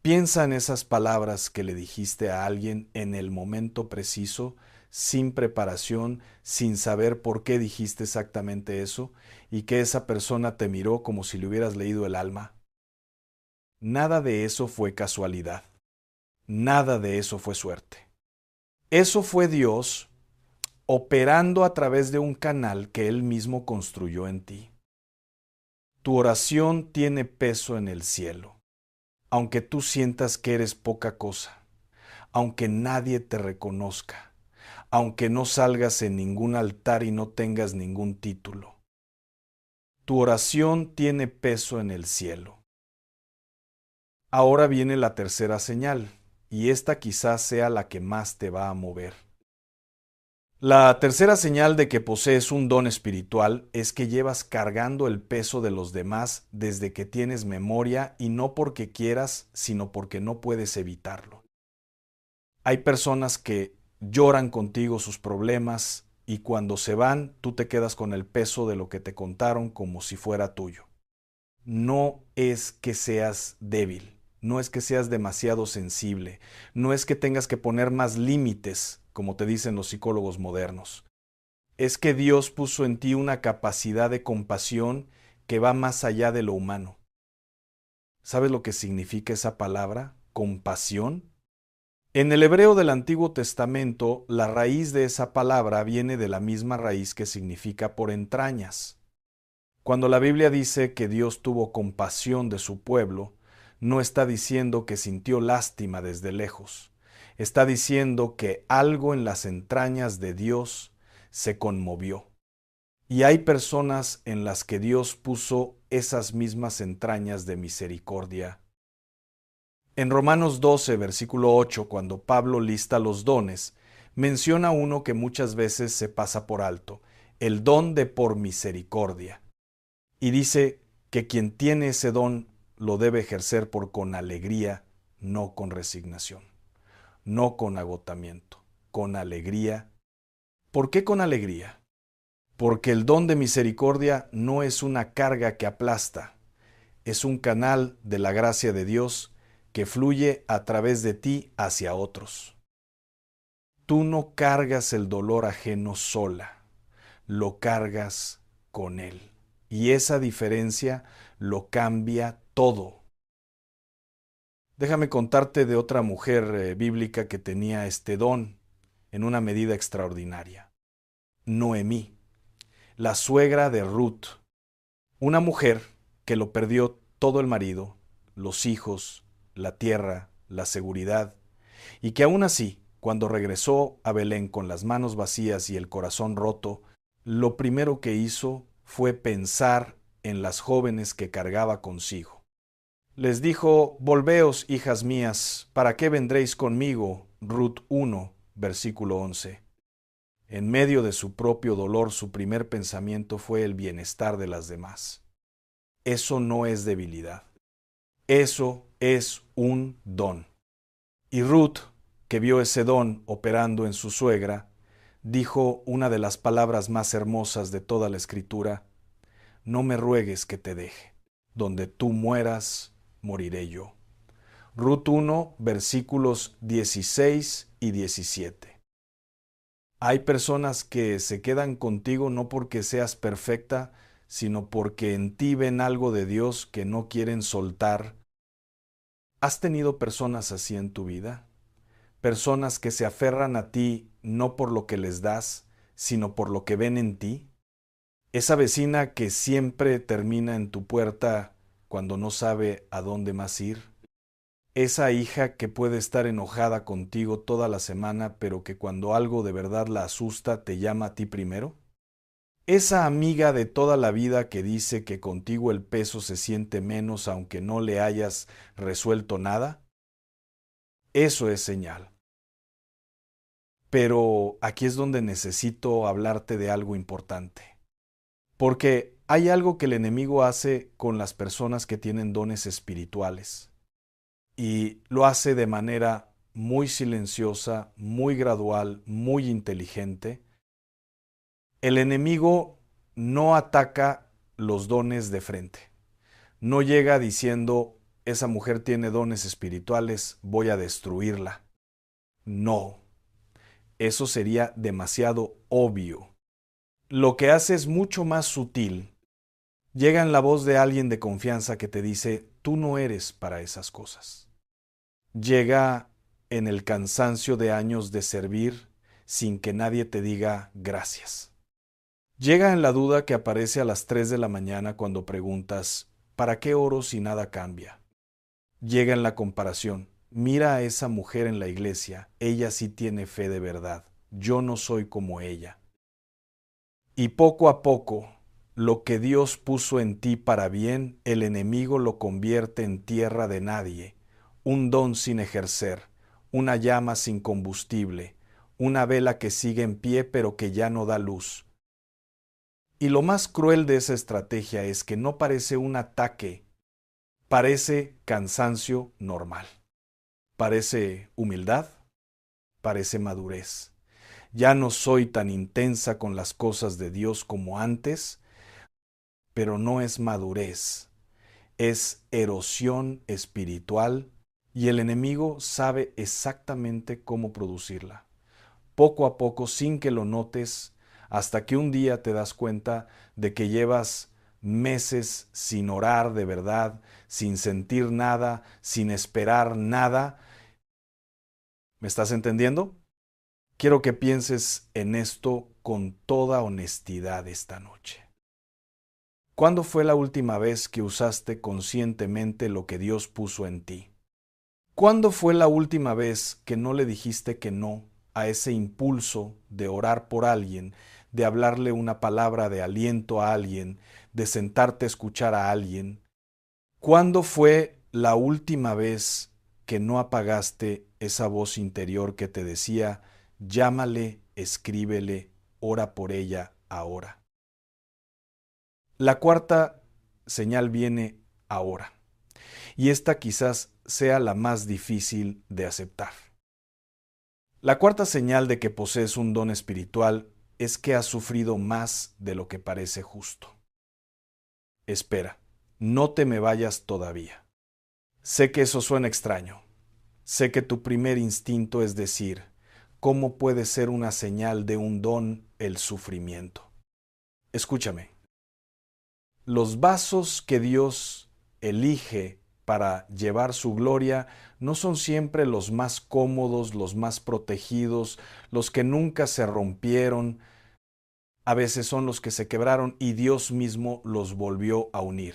A: Piensa en esas palabras que le dijiste a alguien en el momento preciso, sin preparación, sin saber por qué dijiste exactamente eso, y que esa persona te miró como si le hubieras leído el alma. Nada de eso fue casualidad. Nada de eso fue suerte. Eso fue Dios operando a través de un canal que Él mismo construyó en ti. Tu oración tiene peso en el cielo, aunque tú sientas que eres poca cosa, aunque nadie te reconozca, aunque no salgas en ningún altar y no tengas ningún título. Tu oración tiene peso en el cielo. Ahora viene la tercera señal, y esta quizás sea la que más te va a mover. La tercera señal de que posees un don espiritual es que llevas cargando el peso de los demás desde que tienes memoria y no porque quieras, sino porque no puedes evitarlo. Hay personas que lloran contigo sus problemas y cuando se van tú te quedas con el peso de lo que te contaron como si fuera tuyo. No es que seas débil, no es que seas demasiado sensible, no es que tengas que poner más límites, como te dicen los psicólogos modernos. Es que Dios puso en ti una capacidad de compasión que va más allá de lo humano. ¿Sabes lo que significa esa palabra? Compasión. En el hebreo del Antiguo Testamento, la raíz de esa palabra viene de la misma raíz que significa por entrañas. Cuando la Biblia dice que Dios tuvo compasión de su pueblo, no está diciendo que sintió lástima desde lejos. Está diciendo que algo en las entrañas de Dios se conmovió. Y hay personas en las que Dios puso esas mismas entrañas de misericordia. En Romanos 12, versículo 8, cuando Pablo lista los dones, menciona uno que muchas veces se pasa por alto, el don de por misericordia. Y dice que quien tiene ese don lo debe ejercer con alegría, no con resignación, no con agotamiento, con alegría ¿Por qué con alegría? Porque el don de misericordia no es una carga que aplasta, es un canal de la gracia de Dios que fluye a través de ti hacia otros. Tú no cargas el dolor ajeno sola, lo cargas con Él. Y esa diferencia lo cambia todo. Déjame contarte de otra mujer bíblica que tenía este don en una medida extraordinaria. Noemí, la suegra de Ruth, una mujer que lo perdió todo el marido, los hijos, la tierra, la seguridad, y que aún así, cuando regresó a Belén con las manos vacías y el corazón roto, lo primero que hizo fue pensar en las jóvenes que cargaba consigo. Les dijo: volveos, hijas mías, ¿para qué vendréis conmigo? Ruth 1, versículo 11. En medio de su propio dolor, su primer pensamiento fue el bienestar de las demás. Eso no es debilidad. Eso es un don. Y Ruth, que vio ese don operando en su suegra, dijo una de las palabras más hermosas de toda la Escritura: no me ruegues que te deje. Donde tú mueras, moriré yo. Ruth 1, versículos 16 y 17. Hay personas que se quedan contigo no porque seas perfecta, sino porque en ti ven algo de Dios que no quieren soltar. ¿Has tenido personas así en tu vida? Personas que se aferran a ti no por lo que les das, sino por lo que ven en ti. Esa vecina que siempre termina en tu puerta cuando no sabe a dónde más ir. Esa hija que puede estar enojada contigo toda la semana, pero que cuando algo de verdad la asusta te llama a ti primero. Esa amiga de toda la vida que dice que contigo el peso se siente menos aunque no le hayas resuelto nada. Eso es señal. Pero aquí es donde necesito hablarte de algo importante. Porque hay algo que el enemigo hace con las personas que tienen dones espirituales. Y lo hace de manera muy silenciosa, muy gradual, muy inteligente. El enemigo no ataca los dones de frente. No llega diciendo: esa mujer tiene dones espirituales, voy a destruirla. No, eso sería demasiado obvio. Lo que hace es mucho más sutil. Llega en la voz de alguien de confianza que te dice: tú no eres para esas cosas. Llega en el cansancio de años de servir sin que nadie te diga gracias. Llega en la duda que aparece a las 3 de la mañana cuando preguntas: ¿para qué oro si nada cambia? Llega en la comparación: mira a esa mujer en la iglesia, ella sí tiene fe de verdad, yo no soy como ella. Y poco a poco, lo que Dios puso en ti para bien, el enemigo lo convierte en tierra de nadie, un don sin ejercer, una llama sin combustible, una vela que sigue en pie pero que ya no da luz. Y lo más cruel de esa estrategia es que no parece un ataque, parece cansancio normal, parece humildad, parece madurez. Ya no soy tan intensa con las cosas de Dios como antes, pero no es madurez, es erosión espiritual y el enemigo sabe exactamente cómo producirla. Poco a poco, sin que lo notes, hasta que un día te das cuenta de que llevas meses sin orar de verdad, sin sentir nada, sin esperar nada. ¿Me estás entendiendo? Quiero que pienses en esto con toda honestidad esta noche. ¿Cuándo fue la última vez que usaste conscientemente lo que Dios puso en ti? ¿Cuándo fue la última vez que no le dijiste que no a ese impulso de orar por alguien, de hablarle una palabra de aliento a alguien, de sentarte a escuchar a alguien? ¿Cuándo fue la última vez que no apagaste esa voz interior que te decía: llámale, escríbele, ora por ella ahora? La cuarta señal viene ahora, y esta quizás sea la más difícil de aceptar. La cuarta señal de que posees un don espiritual es que has sufrido más de lo que parece justo. Espera, no te me vayas todavía. Sé que eso suena extraño. Sé que tu primer instinto es decir, ¿cómo puede ser una señal de un don el sufrimiento? Escúchame. Los vasos que Dios elige para llevar su gloria no son siempre los más cómodos, los más protegidos, los que nunca se rompieron. A veces son los que se quebraron y Dios mismo los volvió a unir.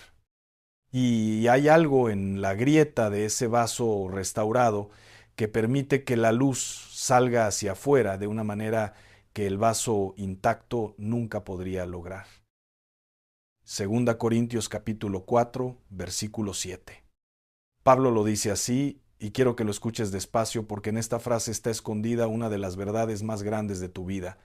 A: Y hay algo en la grieta de ese vaso restaurado que permite que la luz salga hacia afuera de una manera que el vaso intacto nunca podría lograr. Segunda Corintios capítulo 4, versículo 7. Pablo lo dice así, y quiero que lo escuches despacio porque en esta frase está escondida una de las verdades más grandes de tu vida.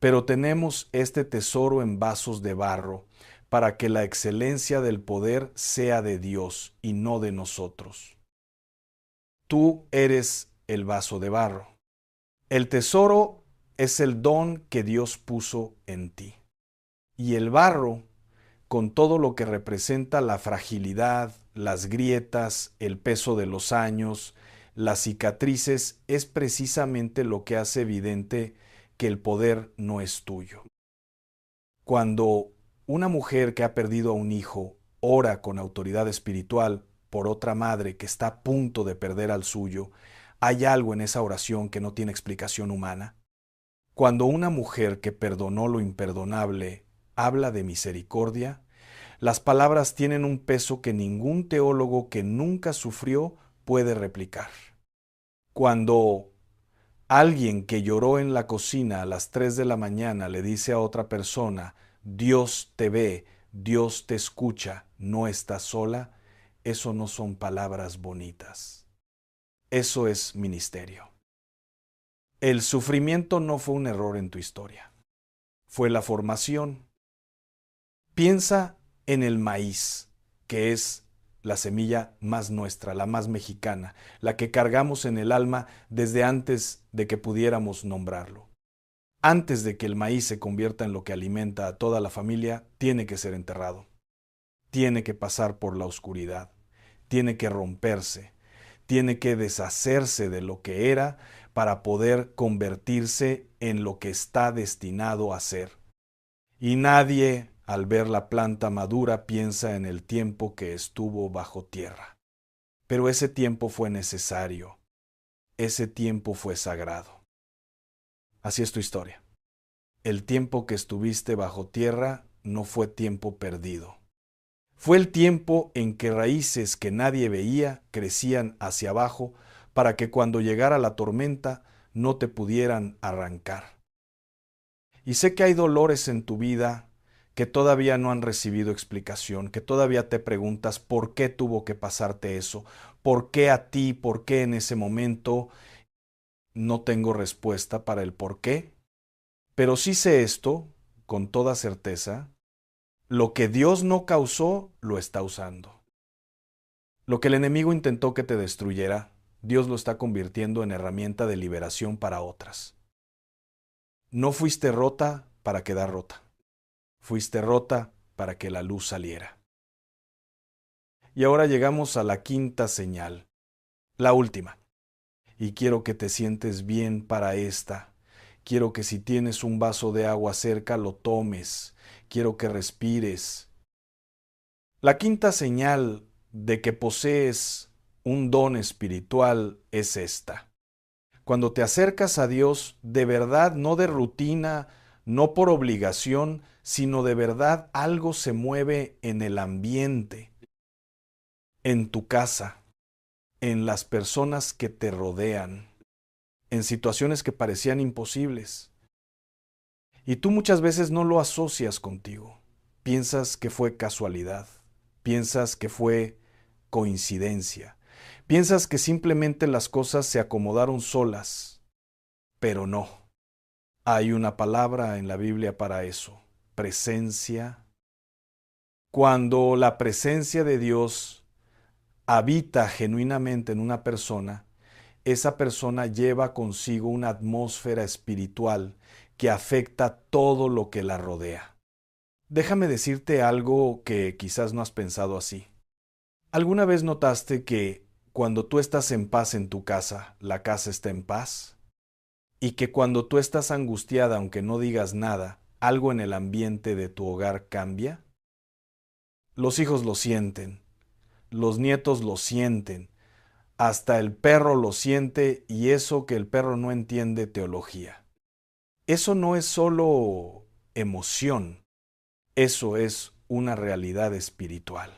A: Pero tenemos este tesoro en vasos de barro, para que la excelencia del poder sea de Dios y no de nosotros. Tú eres el vaso de barro. El tesoro es el don que Dios puso en ti. Y el barro, con todo lo que representa la fragilidad, las grietas, el peso de los años, las cicatrices, es precisamente lo que hace evidente que el poder no es tuyo. Cuando una mujer que ha perdido a un hijo ora con autoridad espiritual por otra madre que está a punto de perder al suyo, hay algo en esa oración que no tiene explicación humana. Cuando una mujer que perdonó lo imperdonable habla de misericordia, las palabras tienen un peso que ningún teólogo que nunca sufrió puede replicar. Cuando alguien que lloró en la cocina a las 3 de la mañana le dice a otra persona, Dios te ve, Dios te escucha, no estás sola, eso no son palabras bonitas. Eso es ministerio. El sufrimiento no fue un error en tu historia, fue la formación. Piensa en el maíz, que es la semilla más nuestra, la más mexicana, la que cargamos en el alma desde antes de que pudiéramos nombrarlo. Antes de que el maíz se convierta en lo que alimenta a toda la familia, tiene que ser enterrado. Tiene que pasar por la oscuridad. Tiene que romperse. Tiene que deshacerse de lo que era para poder convertirse en lo que está destinado a ser. Y nadie, al ver la planta madura, piensa en el tiempo que estuvo bajo tierra. Pero ese tiempo fue necesario. Ese tiempo fue sagrado. Así es tu historia. El tiempo que estuviste bajo tierra no fue tiempo perdido. Fue el tiempo en que raíces que nadie veía crecían hacia abajo para que cuando llegara la tormenta no te pudieran arrancar. Y sé que hay dolores en tu vida que todavía no han recibido explicación, que todavía te preguntas por qué tuvo que pasarte eso, por qué a ti, por qué en ese momento. No tengo respuesta para el por qué, pero sí sé esto con toda certeza: lo que Dios no causó, lo está usando. Lo que el enemigo intentó que te destruyera, Dios lo está convirtiendo en herramienta de liberación para otras. No fuiste rota para quedar rota. Fuiste rota para que la luz saliera. Y ahora llegamos a la quinta señal, la última. Y quiero que te sientes bien para esta. Quiero que si tienes un vaso de agua cerca, lo tomes. Quiero que respires. La quinta señal de que posees un don espiritual es esta. Cuando te acercas a Dios, de verdad, no de rutina, no por obligación, sino de verdad algo se mueve en el ambiente, en tu casa, en las personas que te rodean, en situaciones que parecían imposibles. Y tú muchas veces no lo asocias contigo. Piensas que fue casualidad, piensas que fue coincidencia, piensas que simplemente las cosas se acomodaron solas, pero no. Hay una palabra en la Biblia para eso: presencia. Cuando la presencia de Dios habita genuinamente en una persona, esa persona lleva consigo una atmósfera espiritual que afecta todo lo que la rodea. Déjame decirte algo que quizás no has pensado así. ¿Alguna vez notaste que cuando tú estás en paz en tu casa, la casa está en paz? Y que cuando tú estás angustiada, aunque no digas nada, algo en el ambiente de tu hogar cambia? Los hijos lo sienten, los nietos lo sienten, hasta el perro lo siente, y eso que el perro no entiende teología. Eso no es solo emoción, eso es una realidad espiritual.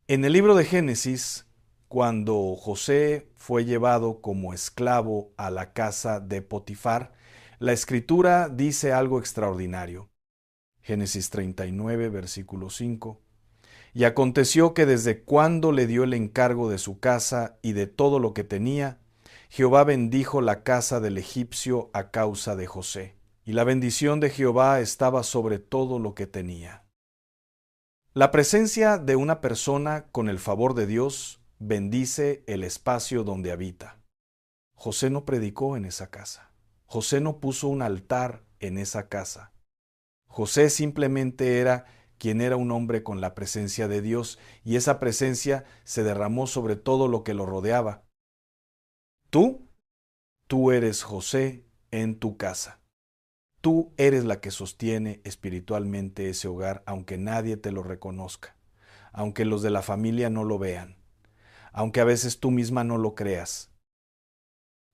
A: En el libro de Génesis, cuando José fue llevado como esclavo a la casa de Potifar, la Escritura dice algo extraordinario. Génesis 39, versículo 5. Y aconteció que desde cuando le dio el encargo de su casa y de todo lo que tenía, Jehová bendijo la casa del egipcio a causa de José. Y la bendición de Jehová estaba sobre todo lo que tenía. La presencia de una persona con el favor de Dios bendice el espacio donde habita. José no predicó en esa casa. José no puso un altar en esa casa. José simplemente era quien era un hombre con la presencia de Dios, y esa presencia se derramó sobre todo lo que lo rodeaba. Tú eres José en tu casa. Tú eres la que sostiene espiritualmente ese hogar, aunque nadie te lo reconozca, aunque los de la familia no lo vean, aunque a veces tú misma no lo creas.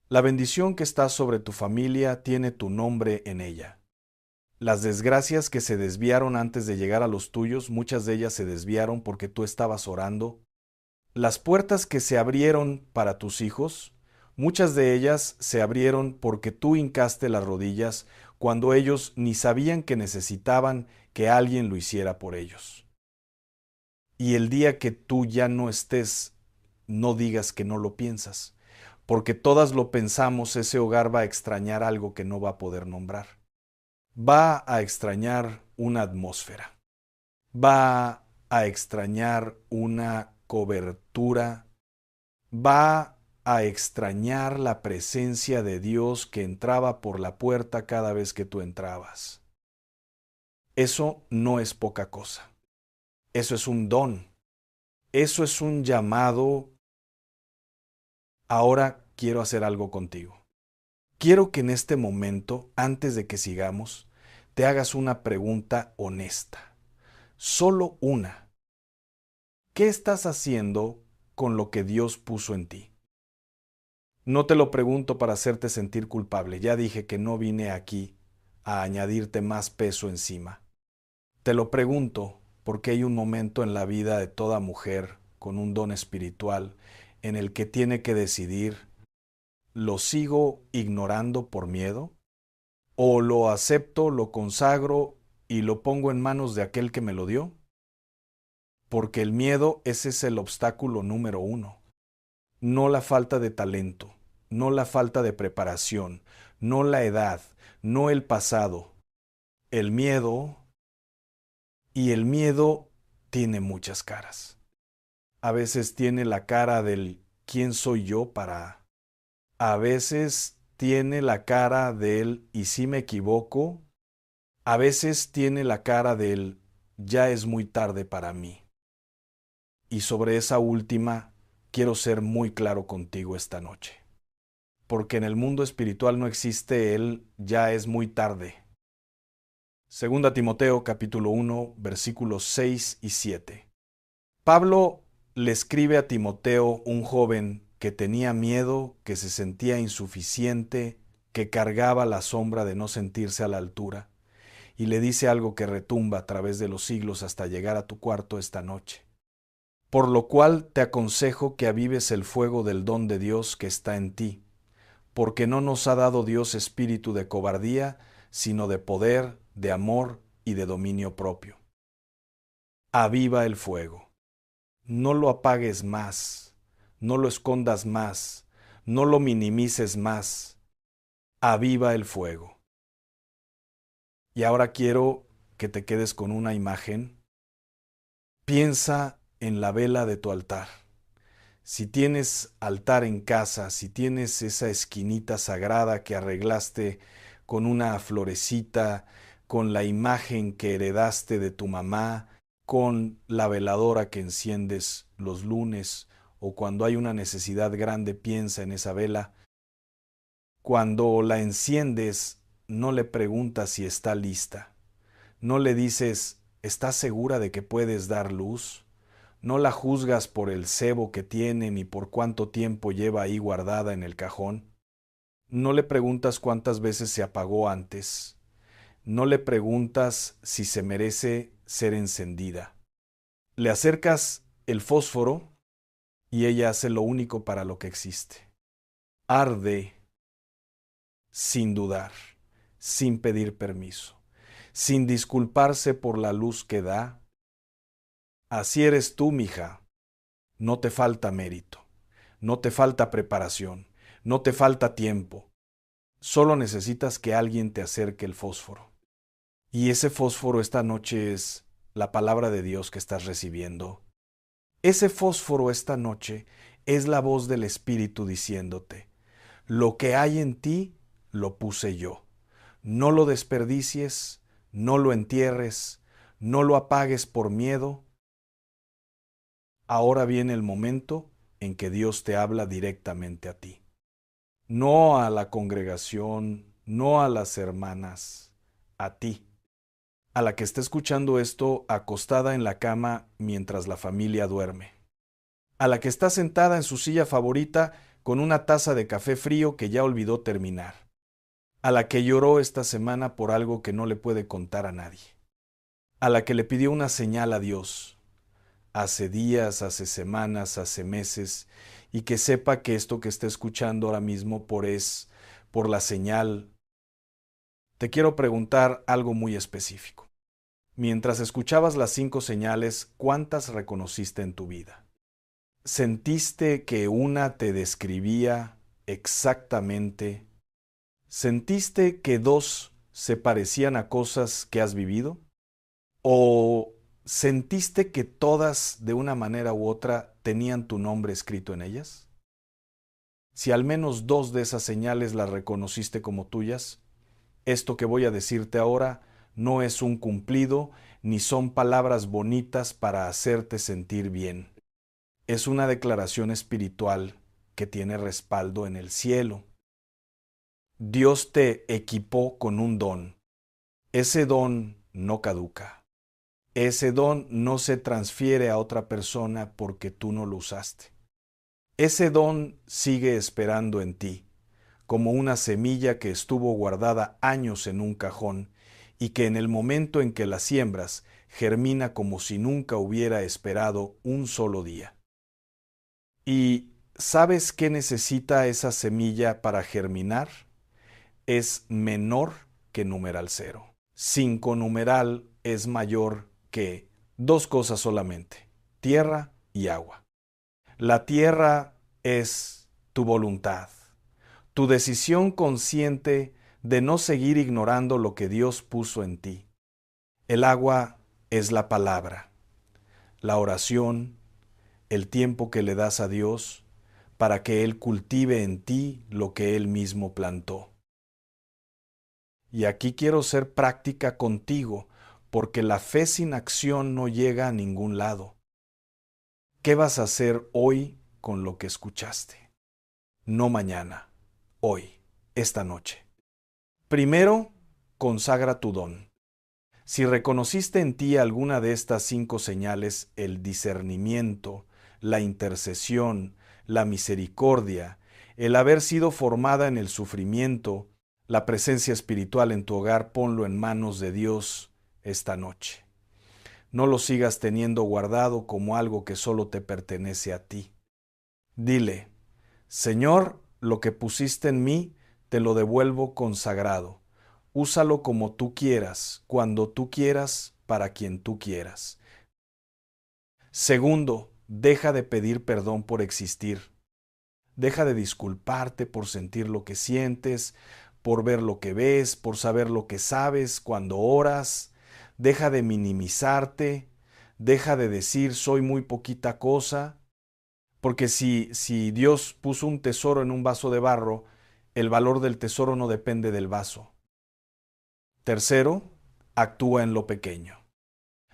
A: La bendición que está sobre tu familia tiene tu nombre en ella. Las desgracias que se desviaron antes de llegar a los tuyos, muchas de ellas se desviaron porque tú estabas orando. Las puertas que se abrieron para tus hijos, muchas de ellas se abrieron porque tú hincaste las rodillas cuando ellos ni sabían que necesitaban que alguien lo hiciera por ellos. Y el día que tú ya no estés, no digas que no lo piensas, porque todas lo pensamos, ese hogar va a extrañar algo que no va a poder nombrar. Va a extrañar una atmósfera. Va a extrañar una cobertura. Va a extrañar la presencia de Dios que entraba por la puerta cada vez que tú entrabas. Eso no es poca cosa. Eso es un don. Eso es un llamado. Ahora quiero hacer algo contigo. Quiero que en este momento, antes de que sigamos, te hagas una pregunta honesta. Solo una. ¿Qué estás haciendo con lo que Dios puso en ti? No te lo pregunto para hacerte sentir culpable. Ya dije que no vine aquí a añadirte más peso encima. Te lo pregunto porque hay un momento en la vida de toda mujer con un don espiritual en el que tiene que decidir: ¿lo sigo ignorando por miedo? ¿O lo acepto, lo consagro y lo pongo en manos de aquel que me lo dio? Porque el miedo, ese es el obstáculo número uno. No la falta de talento, no la falta de preparación, no la edad, no el pasado. El miedo, y el miedo tiene muchas caras. A veces tiene la cara del ¿quién soy yo para? A veces tiene la cara del ¿y si me equivoco? A veces tiene la cara del ya es muy tarde para mí. Y sobre esa última quiero ser muy claro contigo esta noche. Porque en el mundo espiritual no existe el ya es muy tarde. Segunda Timoteo capítulo 1 versículos 6 y 7. Pablo le escribe a Timoteo, un joven que tenía miedo, que se sentía insuficiente, que cargaba la sombra de no sentirse a la altura, y le dice algo que retumba a través de los siglos hasta llegar a tu cuarto esta noche. Por lo cual te aconsejo que avives el fuego del don de Dios que está en ti, porque no nos ha dado Dios espíritu de cobardía, sino de poder, de amor y de dominio propio. Aviva el fuego. No lo apagues más, no lo escondas más, no lo minimices más. Aviva el fuego. Y ahora quiero que te quedes con una imagen. Piensa en la vela de tu altar. Si tienes altar en casa, si tienes esa esquinita sagrada que arreglaste con una florecita, con la imagen que heredaste de tu mamá, con la veladora que enciendes los lunes, o cuando hay una necesidad grande piensa en esa vela. Cuando la enciendes, no le preguntas si está lista. No le dices, ¿estás segura de que puedes dar luz? No la juzgas por el cebo que tiene ni por cuánto tiempo lleva ahí guardada en el cajón. No le preguntas cuántas veces se apagó antes. No le preguntas si se merece ser encendida. Le acercas el fósforo y ella hace lo único para lo que existe. Arde sin dudar, sin pedir permiso, sin disculparse por la luz que da. Así eres tú, mija. No te falta mérito, no te falta preparación, no te falta tiempo. Solo necesitas que alguien te acerque el fósforo. Y ese fósforo esta noche es la palabra de Dios que estás recibiendo. Ese fósforo esta noche es la voz del Espíritu diciéndote, lo que hay en ti lo puse yo. No lo desperdicies, no lo entierres, no lo apagues por miedo. Ahora viene el momento en que Dios te habla directamente a ti. No a la congregación, no a las hermanas, a ti. A la que está escuchando esto acostada en la cama mientras la familia duerme. A la que está sentada en su silla favorita con una taza de café frío que ya olvidó terminar. A la que lloró esta semana por algo que no le puede contar a nadie. A la que le pidió una señal a Dios. Hace días, hace semanas, hace meses, y que sepa que esto que está escuchando ahora mismo por la señal. Te quiero preguntar algo muy específico. Mientras escuchabas las 5 señales, ¿cuántas reconociste en tu vida? ¿Sentiste que una te describía exactamente? ¿Sentiste que 2 se parecían a cosas que has vivido? ¿O sentiste que todas, de una manera u otra, tenían tu nombre escrito en ellas? Si al menos 2 de esas señales las reconociste como tuyas, esto que voy a decirte ahora no es un cumplido ni son palabras bonitas para hacerte sentir bien. Es una declaración espiritual que tiene respaldo en el cielo. Dios te equipó con un don. Ese don no caduca. Ese don no se transfiere a otra persona porque tú no lo usaste. Ese don sigue esperando en ti, como una semilla que estuvo guardada años en un cajón y que en el momento en que la siembras germina como si nunca hubiera esperado un solo día. ¿Y sabes qué necesita esa semilla para germinar? Es menor que numeral 0. 5 numeral es mayor que 2 cosas solamente, tierra y agua. La tierra es tu voluntad, tu decisión consciente de no seguir ignorando lo que Dios puso en ti. El agua es la palabra, la oración, el tiempo que le das a Dios para que Él cultive en ti lo que Él mismo plantó. Y aquí quiero ser práctica contigo, porque la fe sin acción no llega a ningún lado. ¿Qué vas a hacer hoy con lo que escuchaste? No mañana, hoy, esta noche. Primero, consagra tu don. Si reconociste en ti alguna de estas 5 señales, el discernimiento, la intercesión, la misericordia, el haber sido formada en el sufrimiento, la presencia espiritual en tu hogar, ponlo en manos de Dios esta noche. No lo sigas teniendo guardado como algo que solo te pertenece a ti. Dile, Señor, lo que pusiste en mí, te lo devuelvo consagrado. Úsalo como tú quieras, cuando tú quieras, para quien tú quieras. Segundo, deja de pedir perdón por existir. Deja de disculparte por sentir lo que sientes, por ver lo que ves, por saber lo que sabes cuando oras. Deja de minimizarte. Deja de decir soy muy poquita cosa. Porque si Dios puso un tesoro en un vaso de barro, el valor del tesoro no depende del vaso. Tercero, actúa en lo pequeño.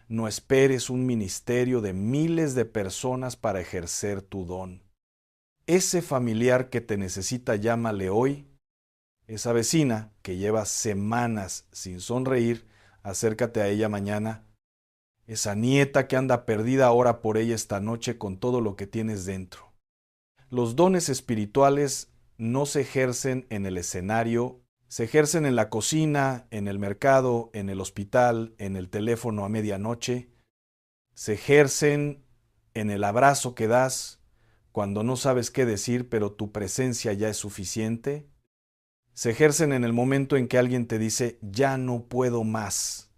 A: No esperes un ministerio de miles de personas para ejercer tu don. Ese familiar que te necesita, llámale hoy. Esa vecina que lleva semanas sin sonreír, acércate a ella mañana. Esa nieta que anda perdida, ora por ella esta noche con todo lo que tienes dentro. Los dones espirituales no se ejercen en el escenario, se ejercen en la cocina, en el mercado, en el hospital, en el teléfono a medianoche. Se ejercen en el abrazo que das cuando no sabes qué decir, pero tu presencia ya es suficiente. Se ejercen en el momento en que alguien te dice, ya no puedo más.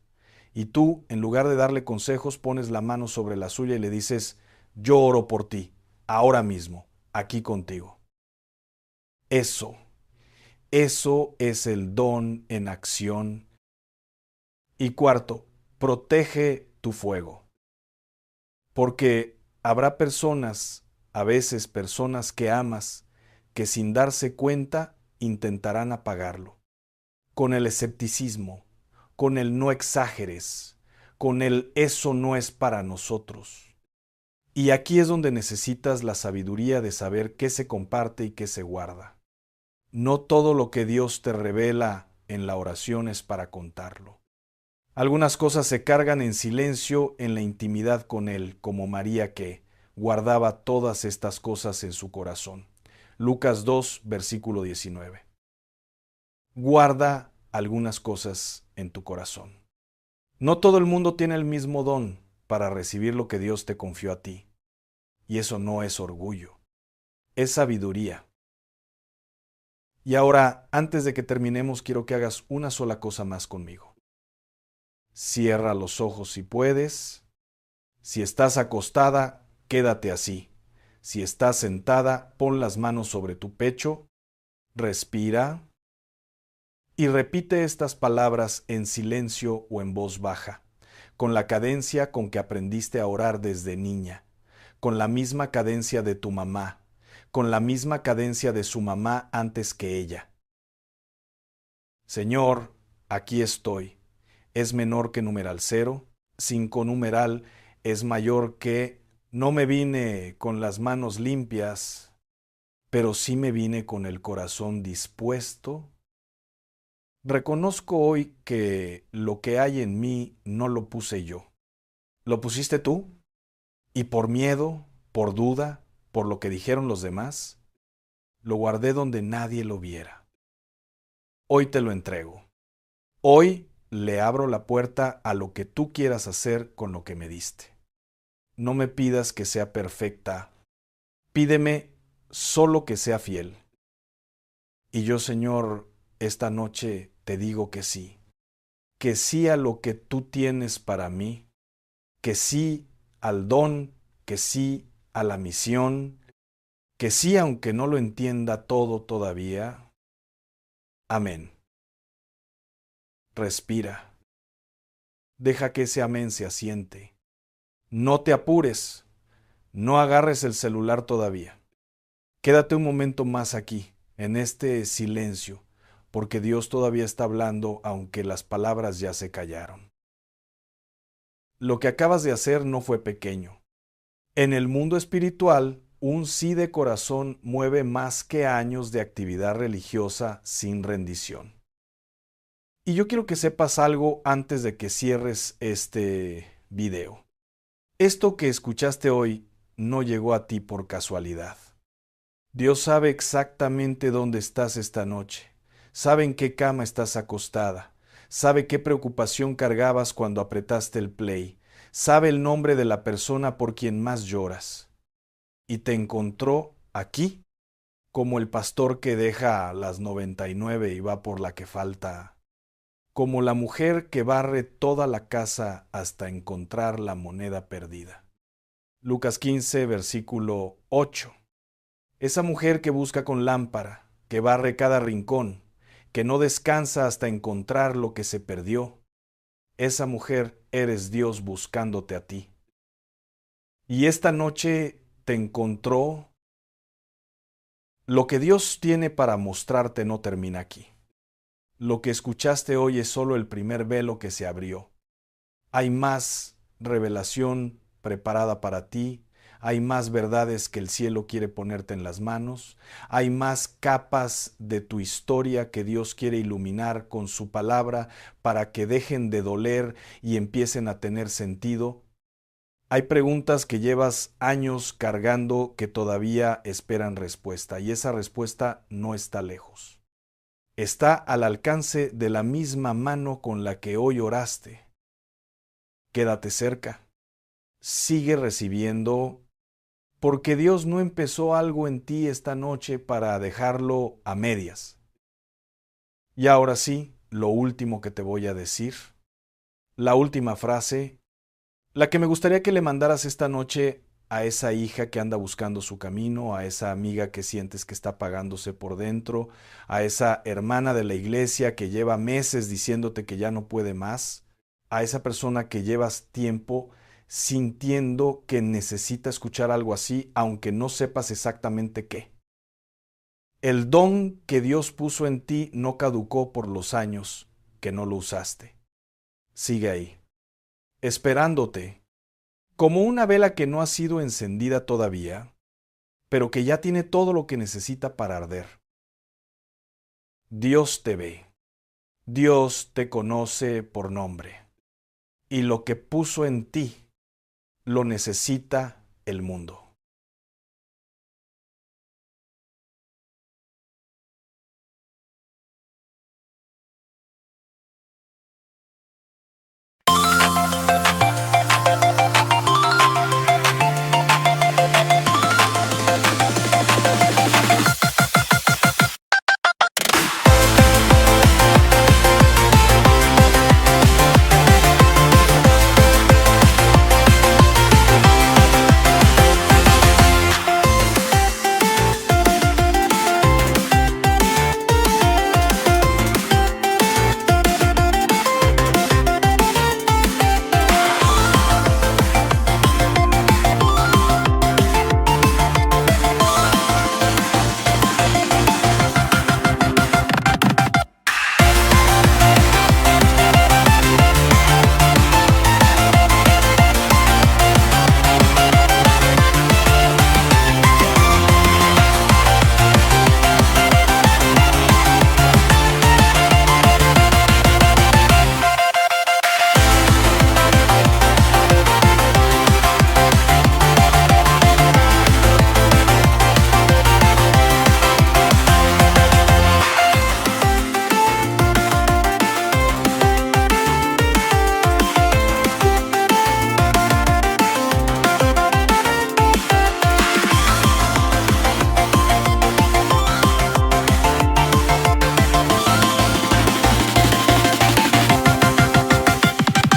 A: Y tú, en lugar de darle consejos, pones la mano sobre la suya y le dices, yo oro por ti, ahora mismo, aquí contigo. Eso es el don en acción. Y cuarto, protege tu fuego. Porque habrá personas, a veces personas que amas, que sin darse cuenta intentarán apagarlo. Con el escepticismo, con el no exageres, con el eso no es para nosotros. Y aquí es donde necesitas la sabiduría de saber qué se comparte y qué se guarda. No todo lo que Dios te revela en la oración es para contarlo. Algunas cosas se cargan en silencio en la intimidad con Él, como María que guardaba todas estas cosas en su corazón. Lucas 2, versículo 19. Guarda algunas cosas en tu corazón. No todo el mundo tiene el mismo don para recibir lo que Dios te confió a ti. Y eso no es orgullo, es sabiduría. Y ahora, antes de que terminemos, quiero que hagas una sola cosa más conmigo. Cierra los ojos si puedes. Si estás acostada, quédate así. Si estás sentada, pon las manos sobre tu pecho, respira y repite estas palabras en silencio o en voz baja, con la cadencia con que aprendiste a orar desde niña, con la misma cadencia de tu mamá, con la misma cadencia de su mamá antes que ella. Señor, aquí estoy. Es menor que numeral 0, 5 numeral es mayor que no me vine con las manos limpias, pero sí me vine con el corazón dispuesto. Reconozco hoy que lo que hay en mí no lo puse yo. ¿Lo pusiste tú? Y por miedo, por duda, por lo que dijeron los demás, lo guardé donde nadie lo viera. Hoy te lo entrego. Hoy le abro la puerta a lo que tú quieras hacer con lo que me diste. No me pidas que sea perfecta. Pídeme solo que sea fiel. Y yo, Señor, esta noche te digo que sí. Que sí a lo que tú tienes para mí. Que sí al don. Que sí a la misión. Que sí aunque no lo entienda todo todavía. Amén. Respira. Deja que ese amén se asiente. No te apures. No agarres el celular todavía. Quédate un momento más aquí, en este silencio, porque Dios todavía está hablando aunque las palabras ya se callaron. Lo que acabas de hacer no fue pequeño. En el mundo espiritual, un sí de corazón mueve más que años de actividad religiosa sin rendición. Y yo quiero que sepas algo antes de que cierres este video. Esto que escuchaste hoy no llegó a ti por casualidad. Dios sabe exactamente dónde estás esta noche, sabe en qué cama estás acostada, sabe qué preocupación cargabas cuando apretaste el play, sabe el nombre de la persona por quien más lloras. Y te encontró aquí, como el pastor que deja las 99 y va por la que falta, como la mujer que barre toda la casa hasta encontrar la moneda perdida. Lucas 15, versículo 8. Esa mujer que busca con lámpara, que barre cada rincón, que no descansa hasta encontrar lo que se perdió. Esa mujer eres Dios buscándote a ti. Y esta noche te encontró. Lo que Dios tiene para mostrarte no termina aquí. Lo que escuchaste hoy es solo el primer velo que se abrió. Hay más revelación preparada para ti, hay más verdades que el cielo quiere ponerte en las manos, hay más capas de tu historia que Dios quiere iluminar con su palabra para que dejen de doler y empiecen a tener sentido. Hay preguntas que llevas años cargando que todavía esperan respuesta y esa respuesta no está lejos. Está al alcance de la misma mano con la que hoy oraste. Quédate cerca. Sigue recibiendo, porque Dios no empezó algo en ti esta noche para dejarlo a medias. Y ahora sí, lo último que te voy a decir, la última frase, la que me gustaría que le mandaras esta noche a esa hija que anda buscando su camino, a esa amiga que sientes que está apagándose por dentro, a esa hermana de la iglesia que lleva meses diciéndote que ya no puede más, a esa persona que llevas tiempo sintiendo que necesita escuchar algo así, aunque no sepas exactamente qué. El don que Dios puso en ti no caducó por los años que no lo usaste. Sigue ahí, esperándote, como una vela que no ha sido encendida todavía, pero que ya tiene todo lo que necesita para arder. Dios te ve, Dios te conoce por nombre, y lo que puso en ti lo necesita el mundo.